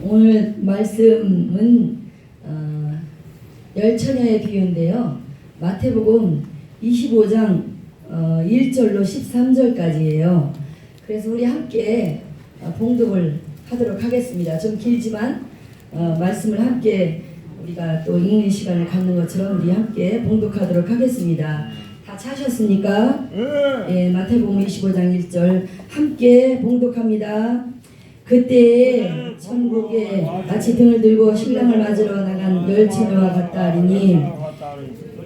오늘 말씀은 열처녀의 비유인데요. 마태복음 25장 1절로 13절까지예요. 그래서 우리 함께 봉독을 하도록 하겠습니다. 좀 길지만 말씀을 함께 우리가 또 읽는 시간을 갖는 것처럼 우리 함께 봉독하도록 하겠습니다. 다 찾으셨습니까? 예, 마태복음 25장 1절 함께 봉독합니다. 그때에 천국에 마치 등을 들고 신랑을 맞으러 나간 열처녀와 같다 하리니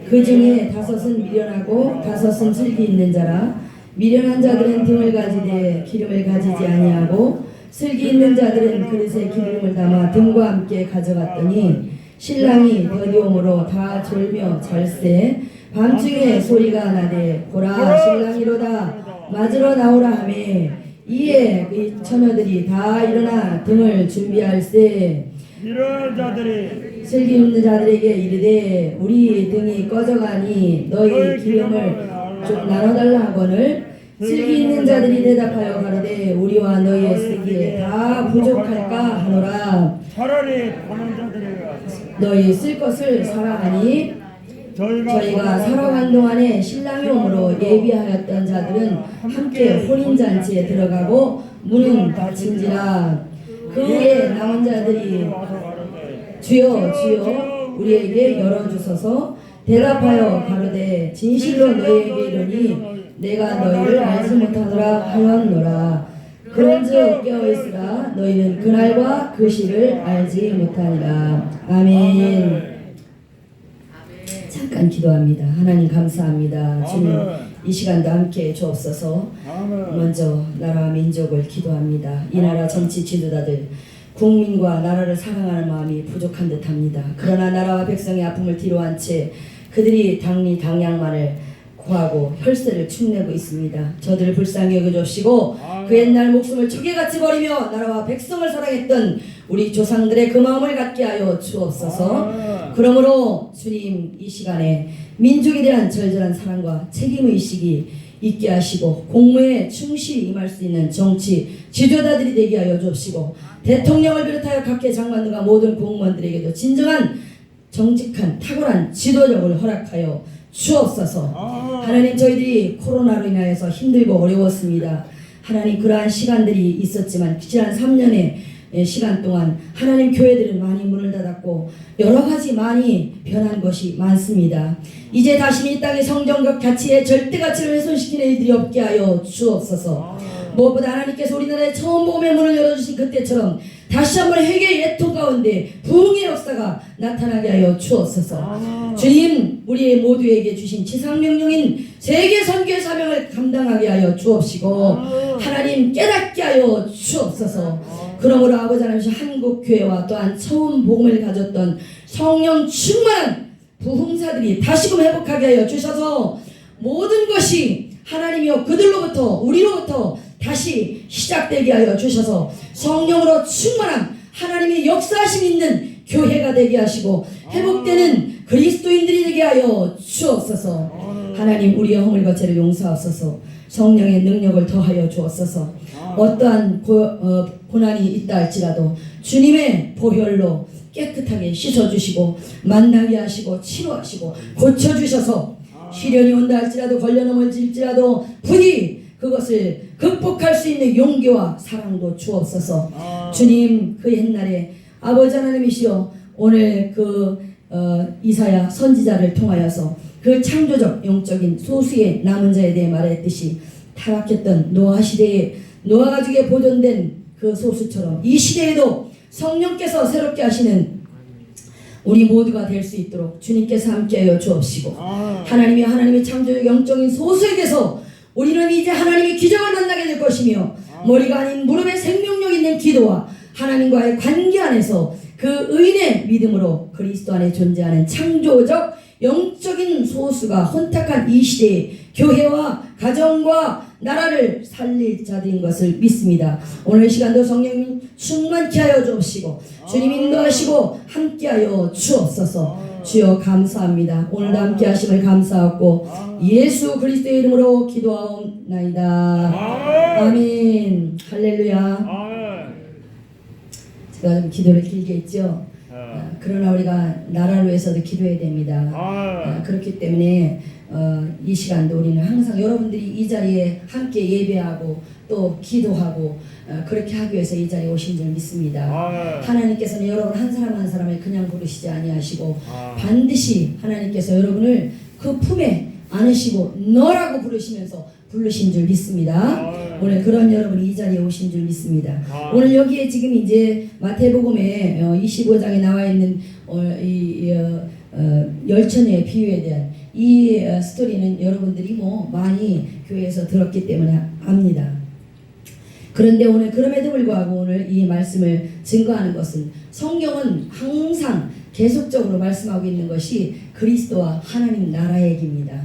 그 중에 5은 미련하고 5은 슬기 있는 자라. 미련한 자들은 등을 가지되 기름을 가지지 아니하고 슬기 있는 자들은 그릇에 기름을 담아 등과 함께 가져갔더니 신랑이 더디옴으로 다 졸며 잘세. 밤중에 소리가 나되 보라 신랑이로다 맞으러 나오라 하매 이에 그 처녀들이 다 일어나 등을 준비할세. 이런 자들이 슬기 있는 자들에게 이르되 우리 등이 꺼져가니 너희 기름을 좀 나눠달라 하거늘 슬기 있는 자들이 대답하여 가로되 우리와 너희의 슬기에 다 부족할까 하노라. 차라리 가는 자들이 너희 쓸 것을 사랑하니 저희가 살아간 동안에 신랑이 오므로 예비하였던 자들은 함께 혼인잔치에 들어가고 문은 닫힌지라. 그 후에 남은 자들이 주여 주여 우리에게 열어주소서. 대답하여 가로되 진실로 너희에게 이르니 내가 너희를 알지 못하노라 하였노라. 그런즉 깨어있으라 너희는 그날과 그 시를 알지 못하니라. 아멘. 잠깐 기도합니다. 하나님 감사합니다. 주님 이 시간도 함께 주옵소서. 먼저 나라와 민족을 기도합니다. 이 나라 정치 지도자들 국민과 나라를 사랑하는 마음이 부족한 듯합니다. 그러나 나라와 백성의 아픔을 뒤로한 채 그들이 당리 당양만을 구하고 혈세를 축내고 있습니다. 저들을 불쌍히 여겨주시고 그 옛날 목숨을 초계같이 버리며 나라와 백성을 사랑했던 우리 조상들의 그 마음을 갖게 하여 주옵소서. 그러므로 주님 이 시간에 민족에 대한 절절한 사랑과 책임의식이 있게 하시고 공무에 충실히 임할 수 있는 정치 지도자들이 되게 하여 주옵시고 대통령을 비롯하여 각계 장관들과 모든 공무원들에게도 진정한 정직한 탁월한 지도력을 허락하여 주옵소서. 하나님 저희들이 코로나로 인하여서 힘들고 어려웠습니다. 하나님 그러한 시간들이 있었지만 지난 3년의 시간 동안 하나님 교회들은 많이 문을 닫았고 여러 가지 많이 변한 것이 많습니다. 이제 다시 이 땅의 성경적 가치의 절대 가치를 훼손시키는 일들이 없게 하여 주옵소서. 무엇보다 하나님께서 우리나라에 처음 복음의 문을 열어주신 그때처럼 다시 한번 회개의 예통 가운데 부흥의 역사가 나타나게 하여 주옵소서. 주님 우리 모두에게 주신 지상명령인 세계 선교의 사명을 감당하게 하여 주옵시고 하나님 깨닫게 하여 주옵소서. 그러므로 아버지 하나님 한국교회와 또한 처음 복음을 가졌던 성령 충만한 부흥사들이 다시금 회복하게 하여 주셔서 모든 것이 하나님이여 그들로부터 우리로부터 다시 시작되게 하여 주셔서 성령으로 충만한 하나님의 역사하심 있는 교회가 되게 하시고 회복되는 그리스도인들이 되게 하여 주옵소서. 하나님 우리의 허물 거체를 용서하소서. 성령의 능력을 더하여 주옵소서. 어떠한 고난이 있다 할지라도 주님의 보혈로 깨끗하게 씻어주시고 만나게 하시고 치료하시고 고쳐주셔서 시련이 온다 할지라도 걸려 넘어질지라도 부디 그것을 극복할 수 있는 용기와 사랑도 주옵소서. 주님 그 옛날에 아버지 하나님이시여 오늘 그 이사야 선지자를 통하여서 그 창조적 영적인 소수의 남은 자에 대해 말했듯이 타락했던 노아 시대에 노아 가족에 보존된 그 소수처럼 이 시대에도 성령께서 새롭게 하시는 우리 모두가 될 수 있도록 주님께서 함께하여 주옵시고 하나님의 창조적 영적인 소수에게서 우리는 이제 하나님의 기적을 만나게 될 것이며 머리가 아닌 무릎에 생명력 있는 기도와 하나님과의 관계 안에서 그 의인의 믿음으로 그리스도 안에 존재하는 창조적 영적인 소수가 혼탁한 이 시대에 교회와 가정과 나라를 살릴 자들인 것을 믿습니다. 오늘 시간도 성령님 충만케 하여 주옵시고 주님 인도하시고 함께하여 주옵소서. 주여 감사합니다. 오늘도 함께 하심을 감사하고 예수 그리스도의 이름으로 기도하옵나이다. 아멘. 할렐루야. 제가 좀 기도를 길게 했죠. 그러나 우리가 나라를 위해서도 기도해야 됩니다. 그렇기 때문에 이 시간도 우리는 항상 여러분들이 이 자리에 함께 예배하고 또 기도하고 그렇게 하기 위해서 이 자리에 오신 줄 믿습니다. 하나님께서는 여러분 한 사람 한 사람을 그냥 부르시지 아니하시고 반드시 하나님께서 여러분을 그 품에 안으시고 너라고 부르시면서 부르신 줄 믿습니다. 오늘 그런 여러분이 이 자리에 오신 줄 믿습니다. 오늘 여기에 지금 이제 마태복음에 25장에 나와 있는 열처녀의 비유에 대한 이 스토리는 여러분들이 뭐 많이 교회에서 들었기 때문에 압니다. 그런데 오늘 그럼에도 불구하고 오늘 이 말씀을 증거하는 것은 성경은 항상 계속적으로 말씀하고 있는 것이 그리스도와 하나님 나라의 얘기입니다.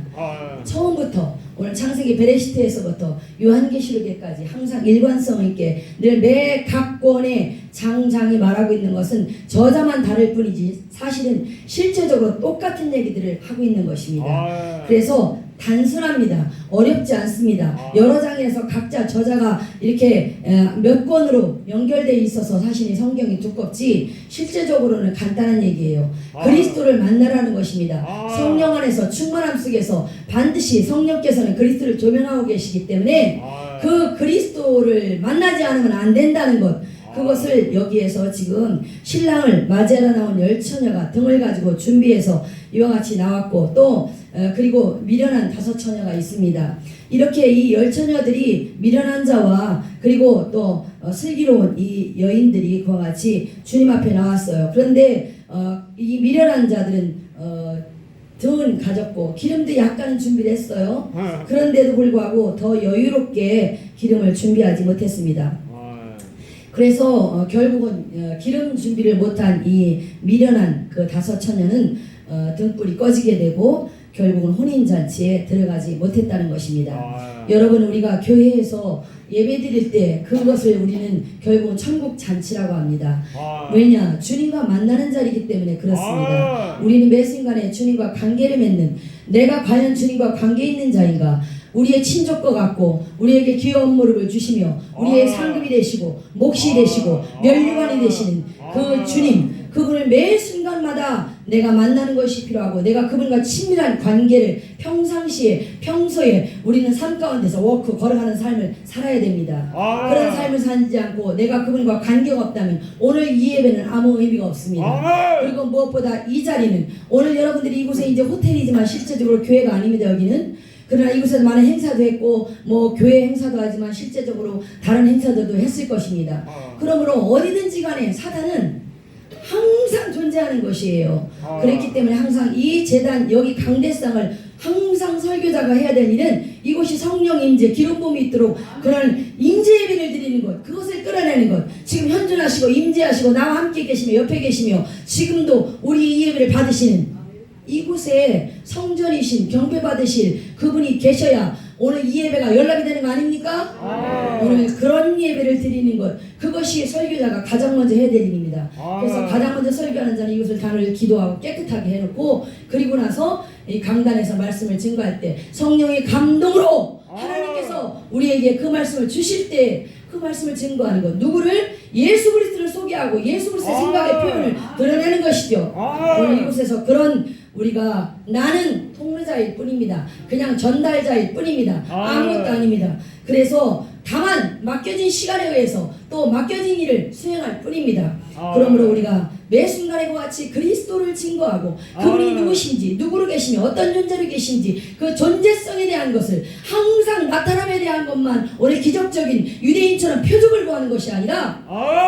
처음부터 오늘 창세기 베레시트에서부터 요한계시록에까지 항상 일관성 있게 늘 매 각 권의 장장이 말하고 있는 것은 저자만 다를 뿐이지 사실은 실제적으로 똑같은 얘기들을 하고 있는 것입니다. 그래서 단순합니다. 어렵지 않습니다. 여러 장에서 각자 저자가 이렇게 몇 권으로 연결되어 있어서 사실 성경이 두껍지 실제적으로는 간단한 얘기예요. 그리스도를 만나라는 것입니다. 성령 안에서 충만함 속에서 반드시 성령께서는 그리스도를 조명하고 계시기 때문에 그 그리스도를 만나지 않으면 안 된다는 것, 그것을 여기에서 지금 신랑을 맞이하러 나온 열처녀가 등을 가지고 준비해서 이와 같이 나왔고 또 그리고 미련한 5 처녀가 있습니다. 이렇게 이 열처녀들이 미련한 자와 그리고 또 슬기로운 이 여인들이 그와 같이 주님 앞에 나왔어요. 그런데 이 미련한 자들은 등은 가졌고 기름도 약간은 준비를 했어요. 그런데도 불구하고 더 여유롭게 기름을 준비하지 못했습니다. 그래서 결국은 기름 준비를 못한 이 미련한 그 5 처녀는 등불이 꺼지게 되고 결국은 혼인잔치에 들어가지 못했다는 것입니다. 여러분 우리가 교회에서 예배 드릴 때 그것을 우리는 결국은 천국 잔치라고 합니다. 왜냐? 주님과 만나는 자리이기 때문에 그렇습니다. 우리는 매 순간에 주님과 관계를 맺는, 내가 과연 주님과 관계 있는 자인가? 우리의 친족과 같고 우리에게 귀여운 무릎을 주시며 우리의 상급이 되시고 몫이 되시고 면류관이 되시는 그 주님, 그분을 매 순간마다 내가 만나는 것이 필요하고 내가 그분과 친밀한 관계를 평소에 우리는 삶 가운데서 걸어가는 삶을 살아야 됩니다. 그런 삶을 살지 않고 내가 그분과 관계가 없다면 오늘 이 예배는 아무 의미가 없습니다. 그리고 무엇보다 이 자리는 오늘 여러분들이 이곳에 이제 호텔이지만 실제적으로 교회가 아닙니다. 여기는 그러나 이곳에서 많은 행사도 했고 뭐 교회 행사도 하지만 실제적으로 다른 행사들도 했을 것입니다. 그러므로 어디든지 간에 사단은 항상 존재하는 것이에요. 그렇기 때문에 항상 이 제단 여기 강대상을 항상 설교자가 해야 될 일은 이곳이 성령 임재 기름 부음이 있도록 그런 임재 예배를 드리는 것, 그것을 끌어내는 것. 지금 현존하시고 임재하시고 나와 함께 계시며 옆에 계시며 지금도 우리 이 예배를 받으시는 이곳에 성전이신 경배받으실 그분이 계셔야 오늘 이 예배가 연락이 되는 거 아닙니까? 오늘 그런 예배를 드리는 것, 그것이 설교자가 가장 먼저 해야 될 일입니다. 그래서 가장 먼저 설교하는 자는 이곳을 단을 기도하고 깨끗하게 해놓고 그리고 나서 이 강단에서 말씀을 증거할 때 성령의 감동으로 하나님께서 우리에게 그 말씀을 주실 때 그 말씀을 증거하는 것, 누구를? 예수 그리스도를 소개하고 예수 그리스도의 생각의 표현을 드러내는 것이죠. 오늘 이곳에서 그런 우리가 나는 통로자일 뿐입니다. 그냥 전달자일 뿐입니다. 아무것도 아닙니다. 그래서 다만 맡겨진 시간에 의해서 또 맡겨진 일을 수행할 뿐입니다. 그러므로 우리가 매 순간에 그와 같이 그리스도를 증거하고 그분이 누구신지, 누구로 계시며 어떤 존재로 계신지 그 존재성에 대한 것을 항상 나타남에 대한 것만 오늘 기적적인 유대인처럼 표적을 구하는 것이 아니라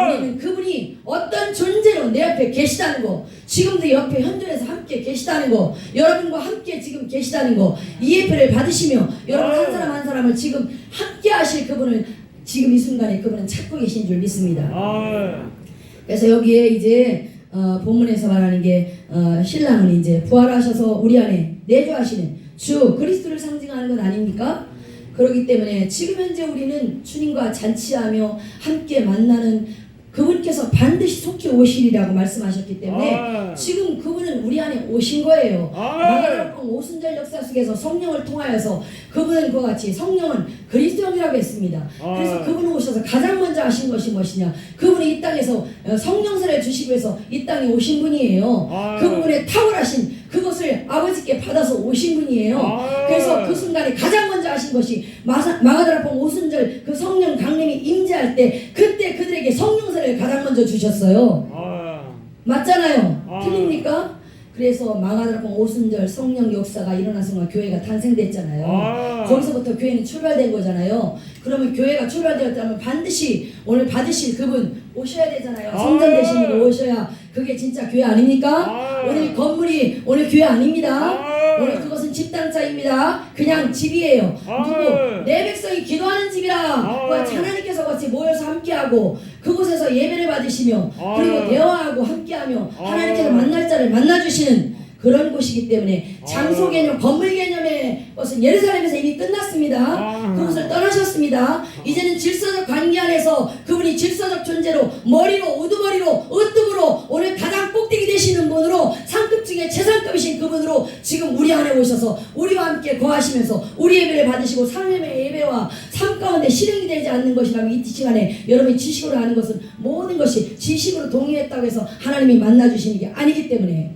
우리는 그분이 어떤 존재로 내 옆에 계시다는 거, 지금도 옆에 현존해서 함께 계시다는 거, 여러분과 함께 지금 계시다는 거, 이 예배를 받으시며 여러분 한 사람 한 사람을 지금 함께 하실 그분을 지금 이 순간에 그분은 찾고 계신 줄 믿습니다. 그래서 여기에 이제 본문에서 말하는 게 신랑은 이제 부활하셔서 우리 안에 내주하시는 주 그리스도를 상징하는 건 아닙니까? 그렇기 때문에 지금 현재 우리는 주님과 잔치하며 함께 만나는 그분께서 반드시 속히 오시리라고 말씀하셨기 때문에 아멘. 지금 그분은 우리 안에 오신 거예요. 아멘. 마가복음 오순절 역사 속에서 성령을 통하여서 그분은 그와 같이 성령은 그리스도이라고 했습니다. 그래서 아멘. 그분은 오셔서 가장 먼저 하신 것이 무엇이냐? 그분이 이 땅에서 성령세를 주시기 위해서 이 땅에 오신 분이에요. 아멘. 그분의 탁월하신 그것을 아버지께 받아서 오신 분이에요. 아멘. 그래서 그 순간에 가장 먼저 하신 것이 마가다락방 오순절 그 성령 강림이 임재할 때 그때 그들에게 성령세를 가장 먼저 주셨어요. 맞잖아요. 틀립니까? 그래서 마가다락방 오순절 성령 역사가 일어난 순간 교회가 탄생됐잖아요. 거기서부터 교회는 출발된 거잖아요. 그러면 교회가 출발되었다면 반드시 오늘 받으실 그분 오셔야 되잖아요. 성전 대신 분 오셔야 그게 진짜 교회 아닙니까? 오늘 건물이 오늘 교회 아닙니다. 오늘 그것은 집단자입니다. 그냥 집이에요. 누구? 내 백성이 기도하는 집이라. 하나님께서 같이 모여서 함께하고 그곳에서 예배를 받으시며 그리고 대화하고 함께하며 하나님께서 만날 자를 만나주시는 그런 곳이기 때문에 장소 개념, 건물 개념의 것은 예루살렘에서 이미 끝났습니다. 그것을 떠나셨습니다. 이제는 질서적 관계 안에서 그분이 질서적 존재로 머리로 우두머리로 으뜸으로 오늘 가장 꼭대기 되시는 분으로 상급 중에 최상급이신 그분으로 지금 우리 안에 오셔서 우리와 함께 거하시면서 우리 예배를 받으시고 삶의 예배와 삶 가운데 실행이 되지 않는 것이라면 이 시간에 여러분이 지식으로 하는 것은 모든 것이 지식으로 동의했다고 해서 하나님이 만나주시는 게 아니기 때문에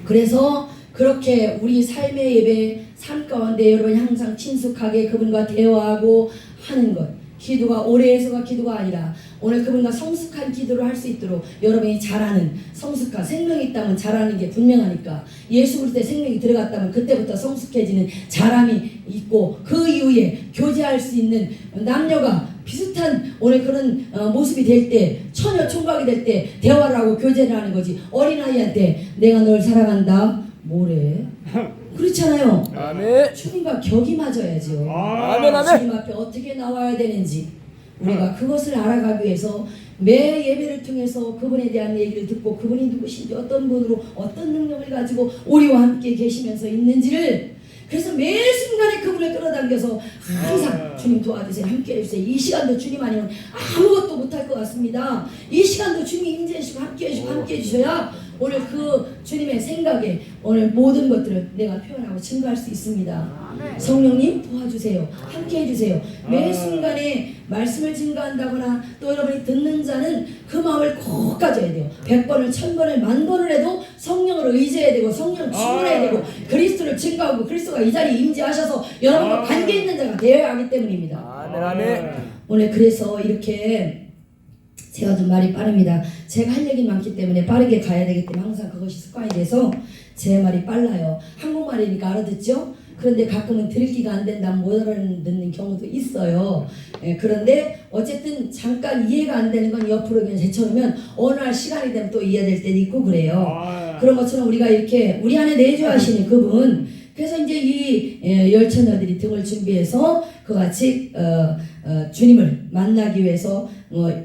그래서 그렇게 우리 삶의 예배 삶 가운데 여러분이 항상 친숙하게 그분과 대화하고 하는 것 기도가 오래 해서가 기도가 아니라 오늘 그분과 성숙한 기도를 할 수 있도록 여러분이 잘하는 성숙한 생명이 있다면 잘하는 게 분명하니까 예수 그리스도의 생명이 들어갔다면 그때부터 성숙해지는 자람이 있고 그 이후에 교제할 수 있는 남녀가 비슷한 오늘 그런 모습이 될 때 처녀 총각이 될 때 대화를 하고 교제를 하는 거지 어린아이한테 내가 널 사랑한다 뭐래 그렇잖아요. 아멘. 주님과 격이 맞아야죠. 아멘, 아멘. 주님 앞에 어떻게 나와야 되는지 우리가 그것을 알아가기 위해서 매 예배를 통해서 그분에 대한 얘기를 듣고 그분이 누구신지 어떤 분으로 어떤 능력을 가지고 우리와 함께 계시면서 있는지를 그래서 매 순간에 그분을 끌어당겨서 항상 주님 도와주세요 함께 해주세요. 이 시간도 주님 아니면 아무것도 못할 것 같습니다. 이 시간도 주님이 임재해주시고 함께 해주시고 함께 해주셔야 오늘 그 주님의 생각에 오늘 모든 것들을 내가 표현하고 증거할 수 있습니다. 성령님 도와주세요. 함께 해주세요. 매 순간에 말씀을 증거한다거나 또 여러분이 듣는 자는 그 마음을 꼭 가져야 돼요. 100번을 1000번을 10,000번을 해도 성령을 의지해야 되고 성령 충만해야 되고 그리스도를 증거하고 그리스도가 이 자리에 임재하셔서 여러분과 관계 있는 자가 되어야 하기 때문입니다. 아멘, 아멘. 오늘 그래서 이렇게 제가 좀 말이 빠릅니다. 제가 할 얘기 많기 때문에 빠르게 가야 되기 때문에 항상 그것이 습관이 돼서 제 말이 빨라요. 한국말이니까 알아듣죠? 그런데 가끔은 들기가 안 된다면 못 알아듣는 경우도 있어요. 그런데 어쨌든 잠깐 이해가 안 되는 건 옆으로 그냥 제쳐놓으면 어느 날 시간이 되면 또 이해될 때도 있고 그래요. 그런 것처럼 우리가 이렇게 우리 안에 내주하시는 그분 그래서 이제 이 열처녀들이 등을 준비해서 그같이 주님을 만나기 위해서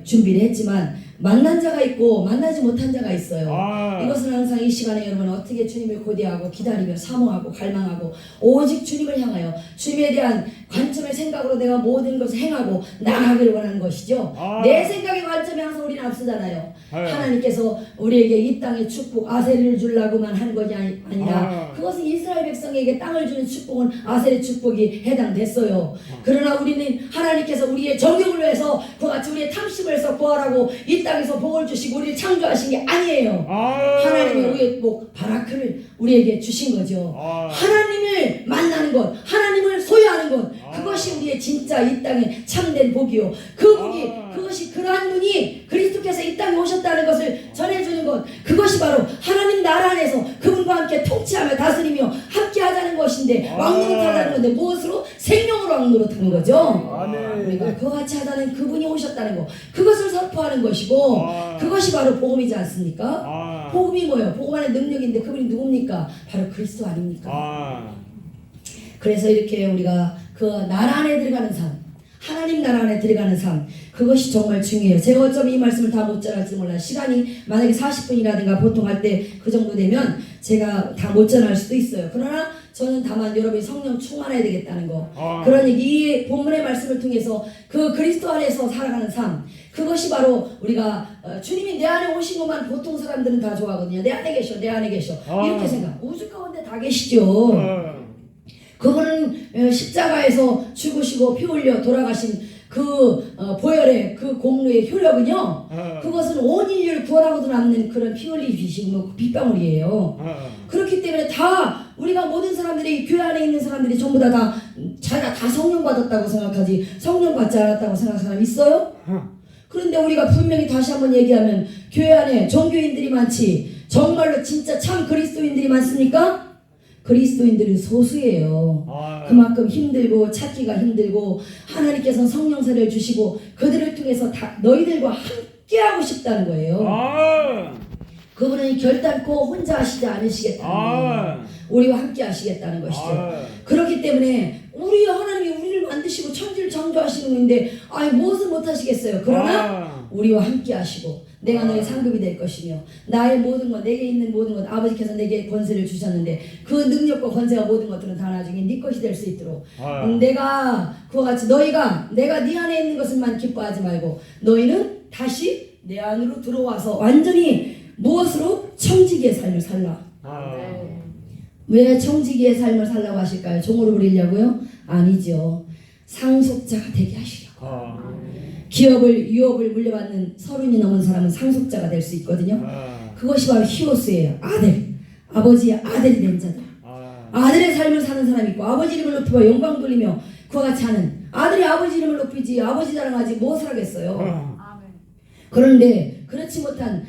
준비를 했지만 만난 자가 있고 만나지 못한 자가 있어요. 이것은 항상 이 시간에 여러분 어떻게 주님을 고대하고 기다리며 사모하고 갈망하고 오직 주님을 향하여 주님에 대한 관점의 생각으로 내가 모든 것을 행하고 나아가기를 원하는 것이죠. 내 생각의 관점이 항상 우리는 앞서잖아요. 하나님께서 우리에게 이 땅의 축복 아세리를 주려고만 한 것이 아니라 그것은 이스라엘 백성에게 땅을 주는 축복은 아세리 축복이 해당됐어요. 그러나 우리는 하나님께서 우리의 정욕을 위해서 그같이 우리의 탐심을 해서 구하라고 이 땅에서 복을 주시고 우리를 창조하신 게 아니에요. 하나님이 우리의 복 바라크를 우리에게 주신 거죠. 하나님을 만나는 것 하나님을 소유하는 것 그것이 우리의 진짜 이 땅의 참된 복이요. 그 복이 그것이 그러한 분이 그리스도께서 이 땅에 오셨다는 것을 전해주는 것 그것이 바로 하나님 나라 안에서 그분과 함께 통치하며 다스리며 함께 하자는 것인데 왕노릇하자는 건데 무엇으로? 생명으로 왕노릇하는 거죠. 우리가 그같이 하자는 그분이 오셨다는 것 그것을 선포하는 것이고 그것이 바로 복음이지 않습니까? 복음이 뭐예요? 복음 안에 능력인데 그분이 누굽니까? 바로 그리스도 아닙니까? 그래서 이렇게 우리가 그 나라 안에 들어가는 삶 하나님 나라 안에 들어가는 삶 그것이 정말 중요해요. 제가 어쩌면 이 말씀을 다 못 전할지 몰라요. 시간이 만약에 40분이라든가 보통 할 때 그 정도 되면 제가 다 못 전할 수도 있어요. 그러나 저는 다만 여러분이 성령 충만해야 되겠다는 거. 아. 그러니 이 본문의 말씀을 통해서 그 그리스도 안에서 살아가는 삶, 그것이 바로 우리가 주님이 내 안에 오신 것만 보통 사람들은 다 좋아하거든요. 내 안에 계셔, 내 안에 계셔. 이렇게 생각. 우주 가운데 다 계시죠. 그분은 십자가에서 죽으시고 피 흘려 돌아가신 그 보혈의 그 공로의 효력은요, 그것은 온 인류를 구원하고도 남는 그런 피 흘리신 그 빗방울이에요. 그렇기 때문에 다 우리가 모든 사람들이 교회 안에 있는 사람들이 전부 다 자기가 다 성령 받았다고 생각하지 성령 받지 않았다고 생각하는 사람 있어요? 그런데 우리가 분명히 다시 한번 얘기하면 교회 안에 종교인들이 많지 정말로 진짜 참 그리스도인들이 많습니까? 그리스도인들은 소수예요. 그만큼 힘들고 찾기가 힘들고 하나님께서 성령사를 주시고 그들을 통해서 다 너희들과 함께하고 싶다는 거예요. 그분은 결단코 혼자 하시지 않으시겠다는 거예요. 우리와 함께 하시겠다는 것이죠. 그렇기 때문에 우리 하나님이 우리를 만드시고 천지를 창조하시는 건데 무엇을 못하시겠어요. 그러나 우리와 함께 하시고 내가 너의 상급이 될 것이며 나의 모든 것, 내게 있는 모든 것, 아버지께서 내게 권세를 주셨는데 그 능력과 권세와 모든 것들은 다 나중에 네 것이 될 수 있도록 내가 그와 같이 너희가 내가 네 안에 있는 것을만 기뻐하지 말고 너희는 다시 내 안으로 들어와서 완전히 무엇으로? 청지기의 삶을 살라. 왜 청지기의 삶을 살라고 하실까요? 종으로 부리려고요? 아니죠. 상속자가 되게 하시려고. 기업을 유업을 물려받는 30이 넘은 사람은 상속자가 될 수 있거든요. 그것이 바로 히오스예요. 아들, 아버지의 아들이 된 자들. 아들의 삶을 사는 사람이 있고 아버지 이름을 높이고 영광 돌리며 그와 같이 하는 아들이 아버지 이름을 높이지 아버지 자랑하지 무엇을 하겠어요. 그런데 그렇지 못한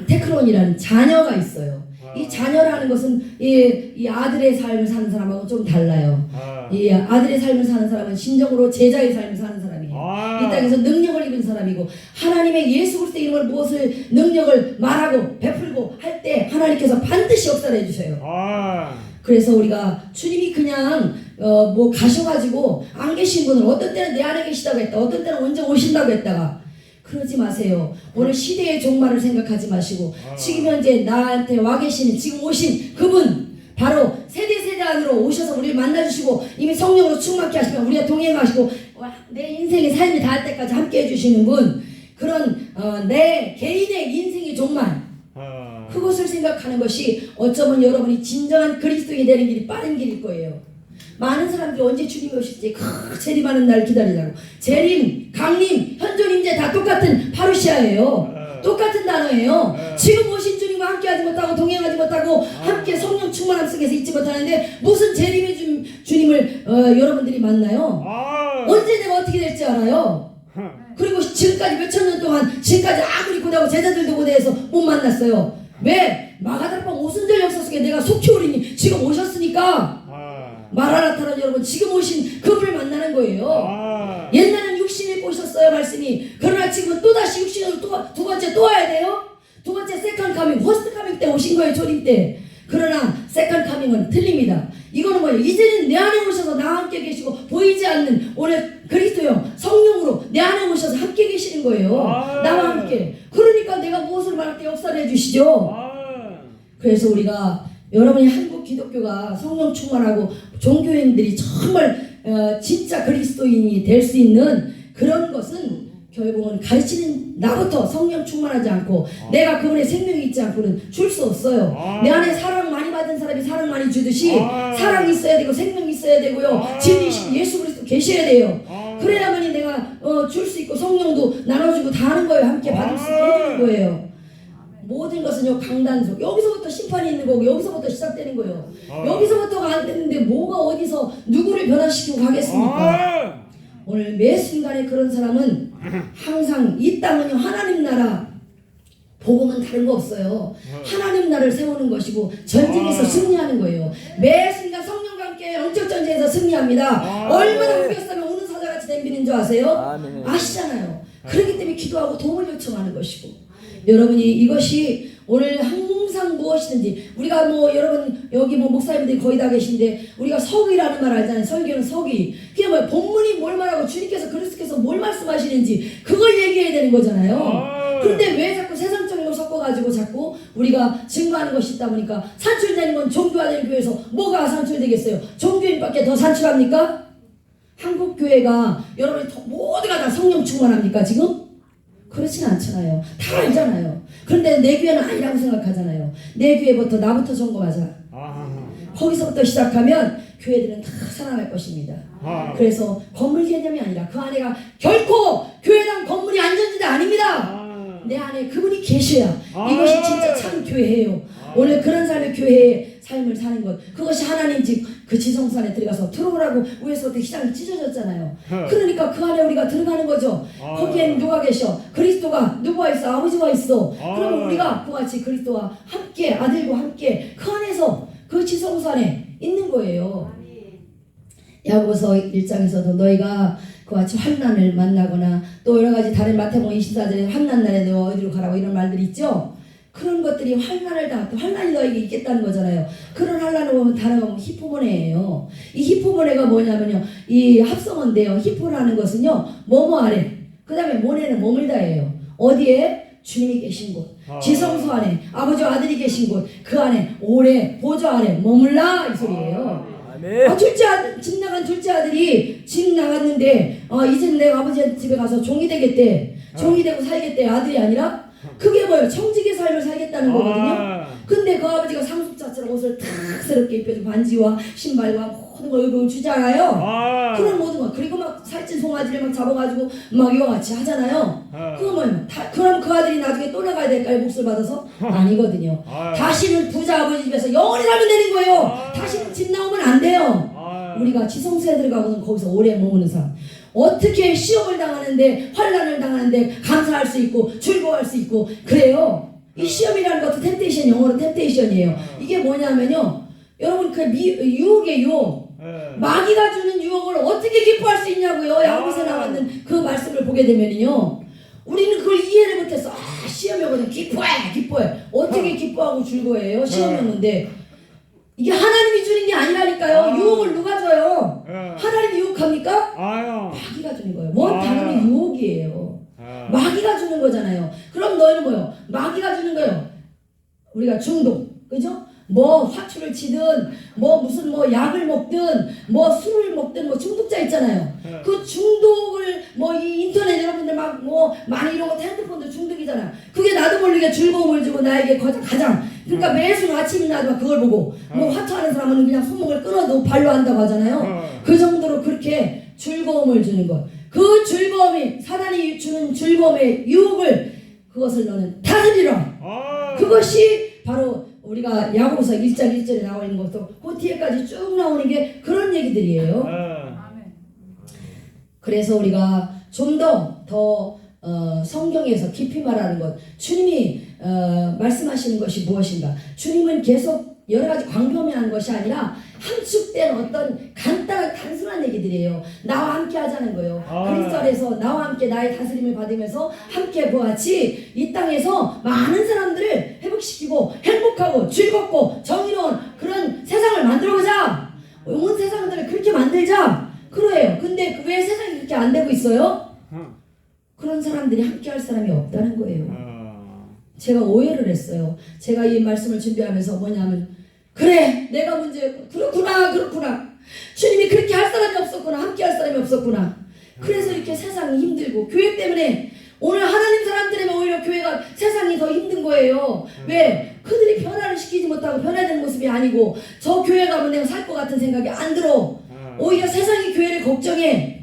테크론이라는 자녀가 있어요. 이 자녀라는 것은 이 아들의 삶을 사는 사람하고 좀 달라요. 이 아들의 삶을 사는 사람은 진정으로 제자의 삶을 사는 사람이에요. 이 땅에서 능력을 입은 사람이고 하나님의 예수 그리스도의 이름을 무엇을 능력을 말하고 베풀고 할 때 하나님께서 반드시 역사를 해주셔요. 그래서 우리가 주님이 그냥 가셔가지고 안 계신 분은 어떤 때는 내 안에 계시다고 했다, 어떤 때는 언제 오신다고 했다가 그러지 마세요. 오늘 시대의 종말을 생각하지 마시고 지금 현재 나한테 와 계시는 지금 오신 그분 바로 세대 안으로 오셔서 우리를 만나주시고 이미 성령으로 충만케 하시면 우리가 동행하시고 내 인생의 삶이 닿을 때까지 함께 해주시는 분, 그런 내 개인의 인생의 종말 그것을 생각하는 것이 어쩌면 여러분이 진정한 그리스도인이 되는 길이 빠른 길일 거예요. 많은 사람들이 언제 주님이 오실지 재림하는 날 기다리자고. 재림, 강림, 현존, 임재 다 똑같은 파루시아예요. 똑같은 단어예요. 지금 오신 주님과 함께하지 못하고 동행하지 못하고 함께 성령 충만함 속에서 있지 못하는데 무슨 재림의 주님을 여러분들이 만나요? 언제 내가 어떻게 될지 알아요? 그리고 지금까지 몇천 년 동안 지금까지 아무리 고대하고 제자들도 고대해서 못 만났어요. 왜? 마가다락방 오순절 역사 속에 내가 속히 오리니 지금 오셨으니까 마라나타는 여러분 지금 오신 그분을 만나는 거예요. 옛날에는 육신을 입고 오셨어요 말씀이. 그러나 지금은 또다시 육신으로 두 번째 또 와야 돼요. 두 번째 세컨 카밍, 퍼스트 카밍 때 오신 거예요. 조림 때. 그러나 세컨 카밍은 틀립니다. 이거는 뭐예요? 이제는 내 안에 오셔서 나와 함께 계시고 보이지 않는 오늘 그리스도형 성령으로 내 안에 오셔서 함께 계시는 거예요. 나와 함께. 그러니까 내가 무엇을 말할 때 역사를 해주시죠. 그래서 우리가 여러분이 한국 기독교가 성령 충만하고 종교인들이 정말 진짜 그리스도인이 될 수 있는 그런 것은 결국은 가르치는 나부터 성령 충만하지 않고 내가 그분의 생명이 있지 않고는 줄 수 없어요. 내 안에 사랑 많이 받은 사람이 사랑 많이 주듯이 사랑이 있어야 되고 생명이 있어야 되고요. 진리신 예수 그리스도 계셔야 돼요. 그래야만이 내가 줄 수 있고 성령도 나눠주고 다 하는 거예요. 함께 받을 수 있게 해주는 거예요. 모든 것은요 강단속, 여기서부터 심판이 있는 거고 여기서부터 시작되는 거예요. 여기서부터가 안 되는데 뭐가 어디서 누구를 변화시키고 가겠습니까? 오늘 매 순간에 그런 사람은 항상 이 땅은요 하나님 나라 복음은 다른 거 없어요. 하나님 나라를 세우는 것이고 전쟁에서 승리하는 거예요. 매 순간 성령과 함께 영적 전쟁에서 승리합니다. 얼마나 우겼으면 우는 사자같이 덤비는 줄 아세요? 아시잖아요. 그렇기 때문에 기도하고 도움을 요청하는 것이고 여러분이 이것이 오늘 항상 무엇이든지 우리가 여러분 여기 목사님들이 거의 다 계신데 우리가 서기라는 말 알잖아요. 설교는 서기. 그게 뭐예요? 본문이 뭘 말하고 주님께서 그리스도께서 뭘 말씀하시는지 그걸 얘기해야 되는 거잖아요. 그런데 왜 자꾸 세상적인 걸 섞어가지고 가지고 자꾸 우리가 증거하는 것이 있다 보니까 산출되는 건 종교화된 교회에서 뭐가 산출되겠어요? 종교인밖에 더 산출합니까? 한국 교회가 여러분이 모두가 다 성령 충만합니까 지금? 그렇진 않잖아요. 다 알잖아요. 그런데 내 교회는 아니라고 생각하잖아요. 내 교회부터 나부터 점검하자. 거기서부터 시작하면 교회들은 다 살아날 것입니다. 그래서 건물 개념이 아니라 그 안에가 결코 교회당 건물이 안전지대 아닙니다. 내 안에 그분이 계셔야 이것이 진짜 참 교회예요. 오늘 그런 삶의 교회의 삶을 사는 것, 그것이 하나님 집 그 지성산에 들어가서 들어오라고 위에서부터 휘장이 찢어졌잖아요. 그러니까 그 안에 우리가 들어가는 거죠. 거기엔 누가 계셔? 그리스도가 누구와 있어? 아버지와 있어. 그러면 우리가 그같이 그리스도와 함께 아들과 함께 그 안에서 그 지성산에 있는 거예요. 야고보서 1장에서도 너희가 그같이 환난을 만나거나 또 여러 가지 다른 마태복음 24절에 환난 날에 너 어디로 가라고 이런 말들이 있죠. 그런 것들이 환난을 당했다. 환난이 너에게 있겠다는 거잖아요. 그런 환난을 보면 단어가 보면 히포모네예요. 이 히포모네가 뭐냐면요, 이 합성어인데요. 히포라는 것은요, 뭐뭐 아래, 그 다음에 모네는 머물다예요. 어디에? 주님이 계신 곳, 지성소 안에 아버지와 아들이 계신 곳, 그 안에 오래 보좌 아래 머물라 이 소리예요. 둘째 아들, 집 나간 둘째 아들이 집 나갔는데 이제는 내가 아버지 집에 가서 종이 되겠대. 종이 되고 살겠대. 아들이 아니라 그게 뭐예요? 청지기 삶을 살겠다는 거거든요. 근데 그 아버지가 상속자처럼 옷을 탁스럽게 입혀주고 반지와 신발과 모든 걸 의복을 주잖아요. 그런 모든 거. 그리고 막 살찐 송아지를 막 잡아가지고 막 이와 같이 하잖아요. 그거 뭐예요? 그럼 그 아들이 나중에 또 나가야 될까요? 몫을 받아서? 아니거든요. 다시는 부자 아버지 집에서 영원히 살면 되는 거예요. 다시는 집 나오면 안 돼요. 우리가 지성소에 들어가고는 거기서 오래 머무는 사람. 어떻게 시험을 당하는데 환난을 당하는데 감사할 수 있고 즐거워할 수 있고 그래요. 이 시험이라는 것도 템테이션, 영어로 템테이션이에요. 이게 뭐냐면요, 여러분 그 유혹의 유혹, 마귀가 주는 유혹을 어떻게 기뻐할 수 있냐고요. 야고보서 나왔는 그 말씀을 보게 되면요, 우리는 그걸 이해를 못해서 시험이 오거든. 기뻐해. 어떻게 기뻐하고 즐거워해요? 시험이 오는데 이게 하나님이 주는 게 아니라니까요. 유혹을 누가 줘요? 하나님이 유혹합니까? 마귀가 주는 거예요. 뭔 단어는 유혹이에요. 마귀가 주는 거잖아요. 그럼 너희는 뭐요? 마귀가 주는 거예요. 우리가 중독, 그죠? 뭐 화투를 치든 뭐 무슨 뭐 약을 먹든 뭐 술을 먹든 뭐 중독자 있잖아요. 그 중독을 뭐 이 인터넷 여러분들 막 뭐 많이 이런 거 핸드폰도 중독이잖아. 그게 나도 모르게 즐거움을 주고 나에게 가장 그러니까 매일 아침이나 그걸 보고 뭐 화투하는 사람은 그냥 손목을 끊어도 발로 한다고 하잖아요. 그 정도로 그렇게 즐거움을 주는 것. 그 즐거움이 사단이 주는 즐거움의 유혹을 그것을 너는 다스리라. 그것이 바로 우리가 야고보서 1장 1절에 나와 있는 것도 그 뒤에까지 쭉 나오는 게 그런 얘기들이에요. 그래서 우리가 좀 더 성경에서 깊이 말하는 것, 주님이 말씀하시는 것이 무엇인가? 주님은 계속 여러 가지 광범위한 것이 아니라 함축된 어떤 간단한 단순한 얘기들이에요. 나와 함께 하자는 거예요. 그리스도 안에서 나와 함께 나의 다스림을 받으면서 함께 그와 같이 이 땅에서 많은 사람들을 회복시키고 행복하고 즐겁고 정의로운 그런 세상을 만들어보자. 온 세상들을 그렇게 만들자. 그래요. 근데 왜 세상이 그렇게 안 되고 있어요? 그런 사람들이 함께 할 사람이 없다는 거예요. 제가 오해를 했어요. 제가 이 말씀을 준비하면서 뭐냐면, 그래, 내가 문제였고, 그렇구나. 주님이 그렇게 할 사람이 없었구나. 함께 할 사람이 없었구나. 그래서 이렇게 세상이 힘들고, 교회 때문에, 오늘 하나님 사람 때문에 오히려 교회가 세상이 더 힘든 거예요. 왜? 그들이 변화를 시키지 못하고 변화되는 모습이 아니고, 저 교회 가면 내가 살 것 같은 생각이 안 들어. 오히려 세상이 교회를 걱정해.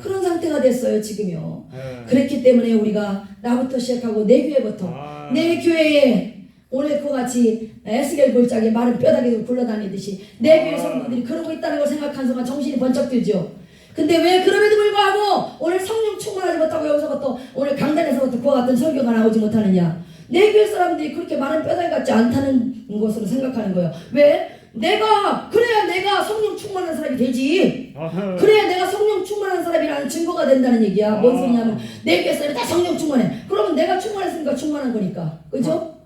그런 상태가 됐어요, 지금요. 그랬기 때문에 우리가 나부터 시작하고 내 교회부터 내 교회에 오늘 그같이 에스겔 골짜기에 마른 뼈다귀를 굴러다니듯이 내 교회 성도들이 그러고 있다는 걸 생각한 순간 정신이 번쩍 들죠. 근데 왜 그럼에도 불구하고 오늘 성령 충만하지 못하고 여기서부터 오늘 강단에서부터 그와 같은 설교가 나오지 못하느냐? 내 교회 사람들이 그렇게 마른 뼈다귀 같지 않다는 것으로 생각하는 거예요. 왜? 그래야 내가 성령 충만한 사람이 되지. 그래야 내가 성령 충만한 사람이라는 증거가 된다는 얘기야. 뭔 소리냐면 내 교회 사람이 다 성령 충만해. 그러면 내가 충만했으니까 충만한 거니까. 그죠?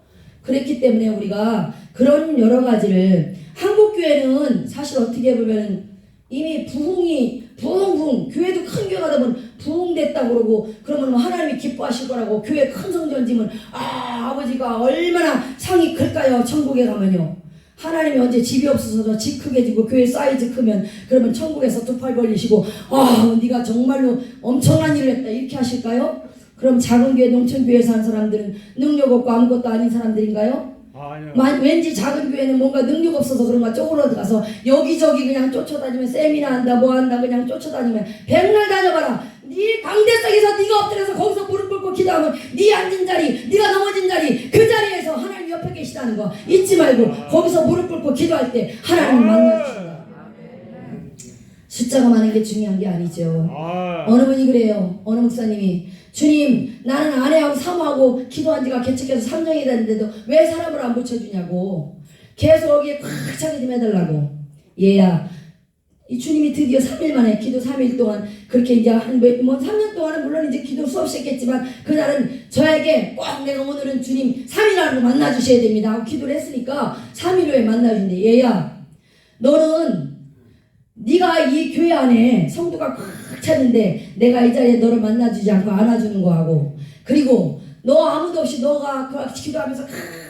그랬기 때문에 우리가 그런 여러 가지를 한국 교회는 사실 어떻게 보면 이미 부흥 교회도 큰 교회가 되면 부흥됐다고 그러고 그러면 하나님이 기뻐하실 거라고 교회 큰 성전지면 아버지 우리가 얼마나 상이 클까요? 천국에 가면요. 하나님이 언제 집이 없어서 집 크게 지고 교회 사이즈 크면 그러면 천국에서 두 팔 벌리시고 네가 정말로 엄청난 일을 했다 이렇게 하실까요? 그럼 작은 교회 농촌교회 사는 사람들은 능력 없고 아무것도 아닌 사람들인가요? 왠지 작은 교회는 뭔가 능력 없어서 그런가 쪼그러 들어가서 여기저기 그냥 쫓아다니면 세미나 한다 뭐 한다 그냥 쫓아다니면 백날 다녀봐라. 네 강대상에서 네가 엎드려서 거기서 무릎 꿇고 기도하면 네 앉은 자리 네가 넘어진 자리 그 자리에서 하나님 옆에 계시다는 거 잊지 말고 거기서 무릎 꿇고 기도할 때 하나님 만나주신다. 숫자가 많은 게 중요한 게 아니죠. 어느 분이 그래요. 어느 목사님이 주님 나는 아내하고 사모하고 기도한 지가 개척해서 3년이 됐는데도 왜 사람을 안 붙여주냐고 계속 여기에 꽉 차게 좀 해달라고. 얘야 이 주님이 드디어 3일 만에 기도 3일 동안 그렇게 이제 한 3년 동안은 물론 이제 기도 수없이 했겠지만 그날은 저에게 꼭 내가 오늘은 주님 3일 안으로 만나주셔야 됩니다 하고 기도를 했으니까 3일 후에 만나주신대. 얘야 너는 네가 이 교회 안에 성도가 꽉 찼는데 내가 이 자리에 너를 만나주지 않고 안아주는 거하고 그리고 너 아무도 없이 너가 기도하면서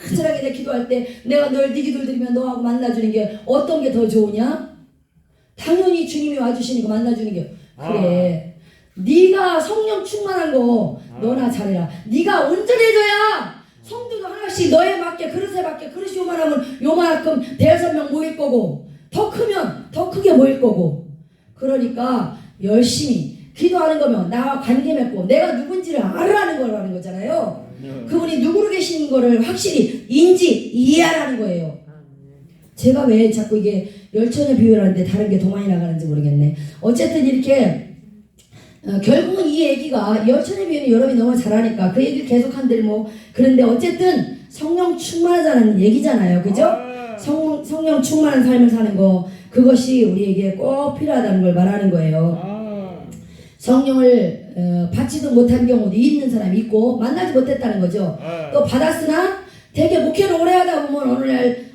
간절하게 내 기도할 때 내가 널 네 기도를 드리면 너하고 만나주는 게 어떤 게 더 좋으냐? 당연히 주님이 와주시니까 만나주는 게 그래. 네가 성령 충만한 거 너나 잘해라. 네가 온전해져야 성도도 하나씩 너에 맞게 그릇에 맞게 그릇이 요만하면 요만큼 5명 모일 거고 더 크면 더 크게 모일 거고 그러니까 열심히 기도하는 거면 나와 관계 맺고 내가 누군지를 알아라는 거라는 거잖아요. 그분이 누구로 계시는 거를 확실히 이해하라는 거예요. 제가 왜 자꾸 이게 열천의 비유를 하는데 다른 게 더 많이 나가는지 모르겠네. 어쨌든 이렇게 결국은 이 얘기가 열천의 비유는 여러분이 너무 잘하니까 그 얘기를 계속 한들 뭐 그런데 어쨌든 성령 충만하자는 얘기잖아요. 그죠? 성령 충만한 삶을 사는 거 그것이 우리에게 꼭 필요하다는 걸 말하는 거예요. 성령을 받지도 못한 경우도 있는 사람이 있고 만나지 못했다는 거죠. 또 받았으나 되게 목회를 오래 하다 보면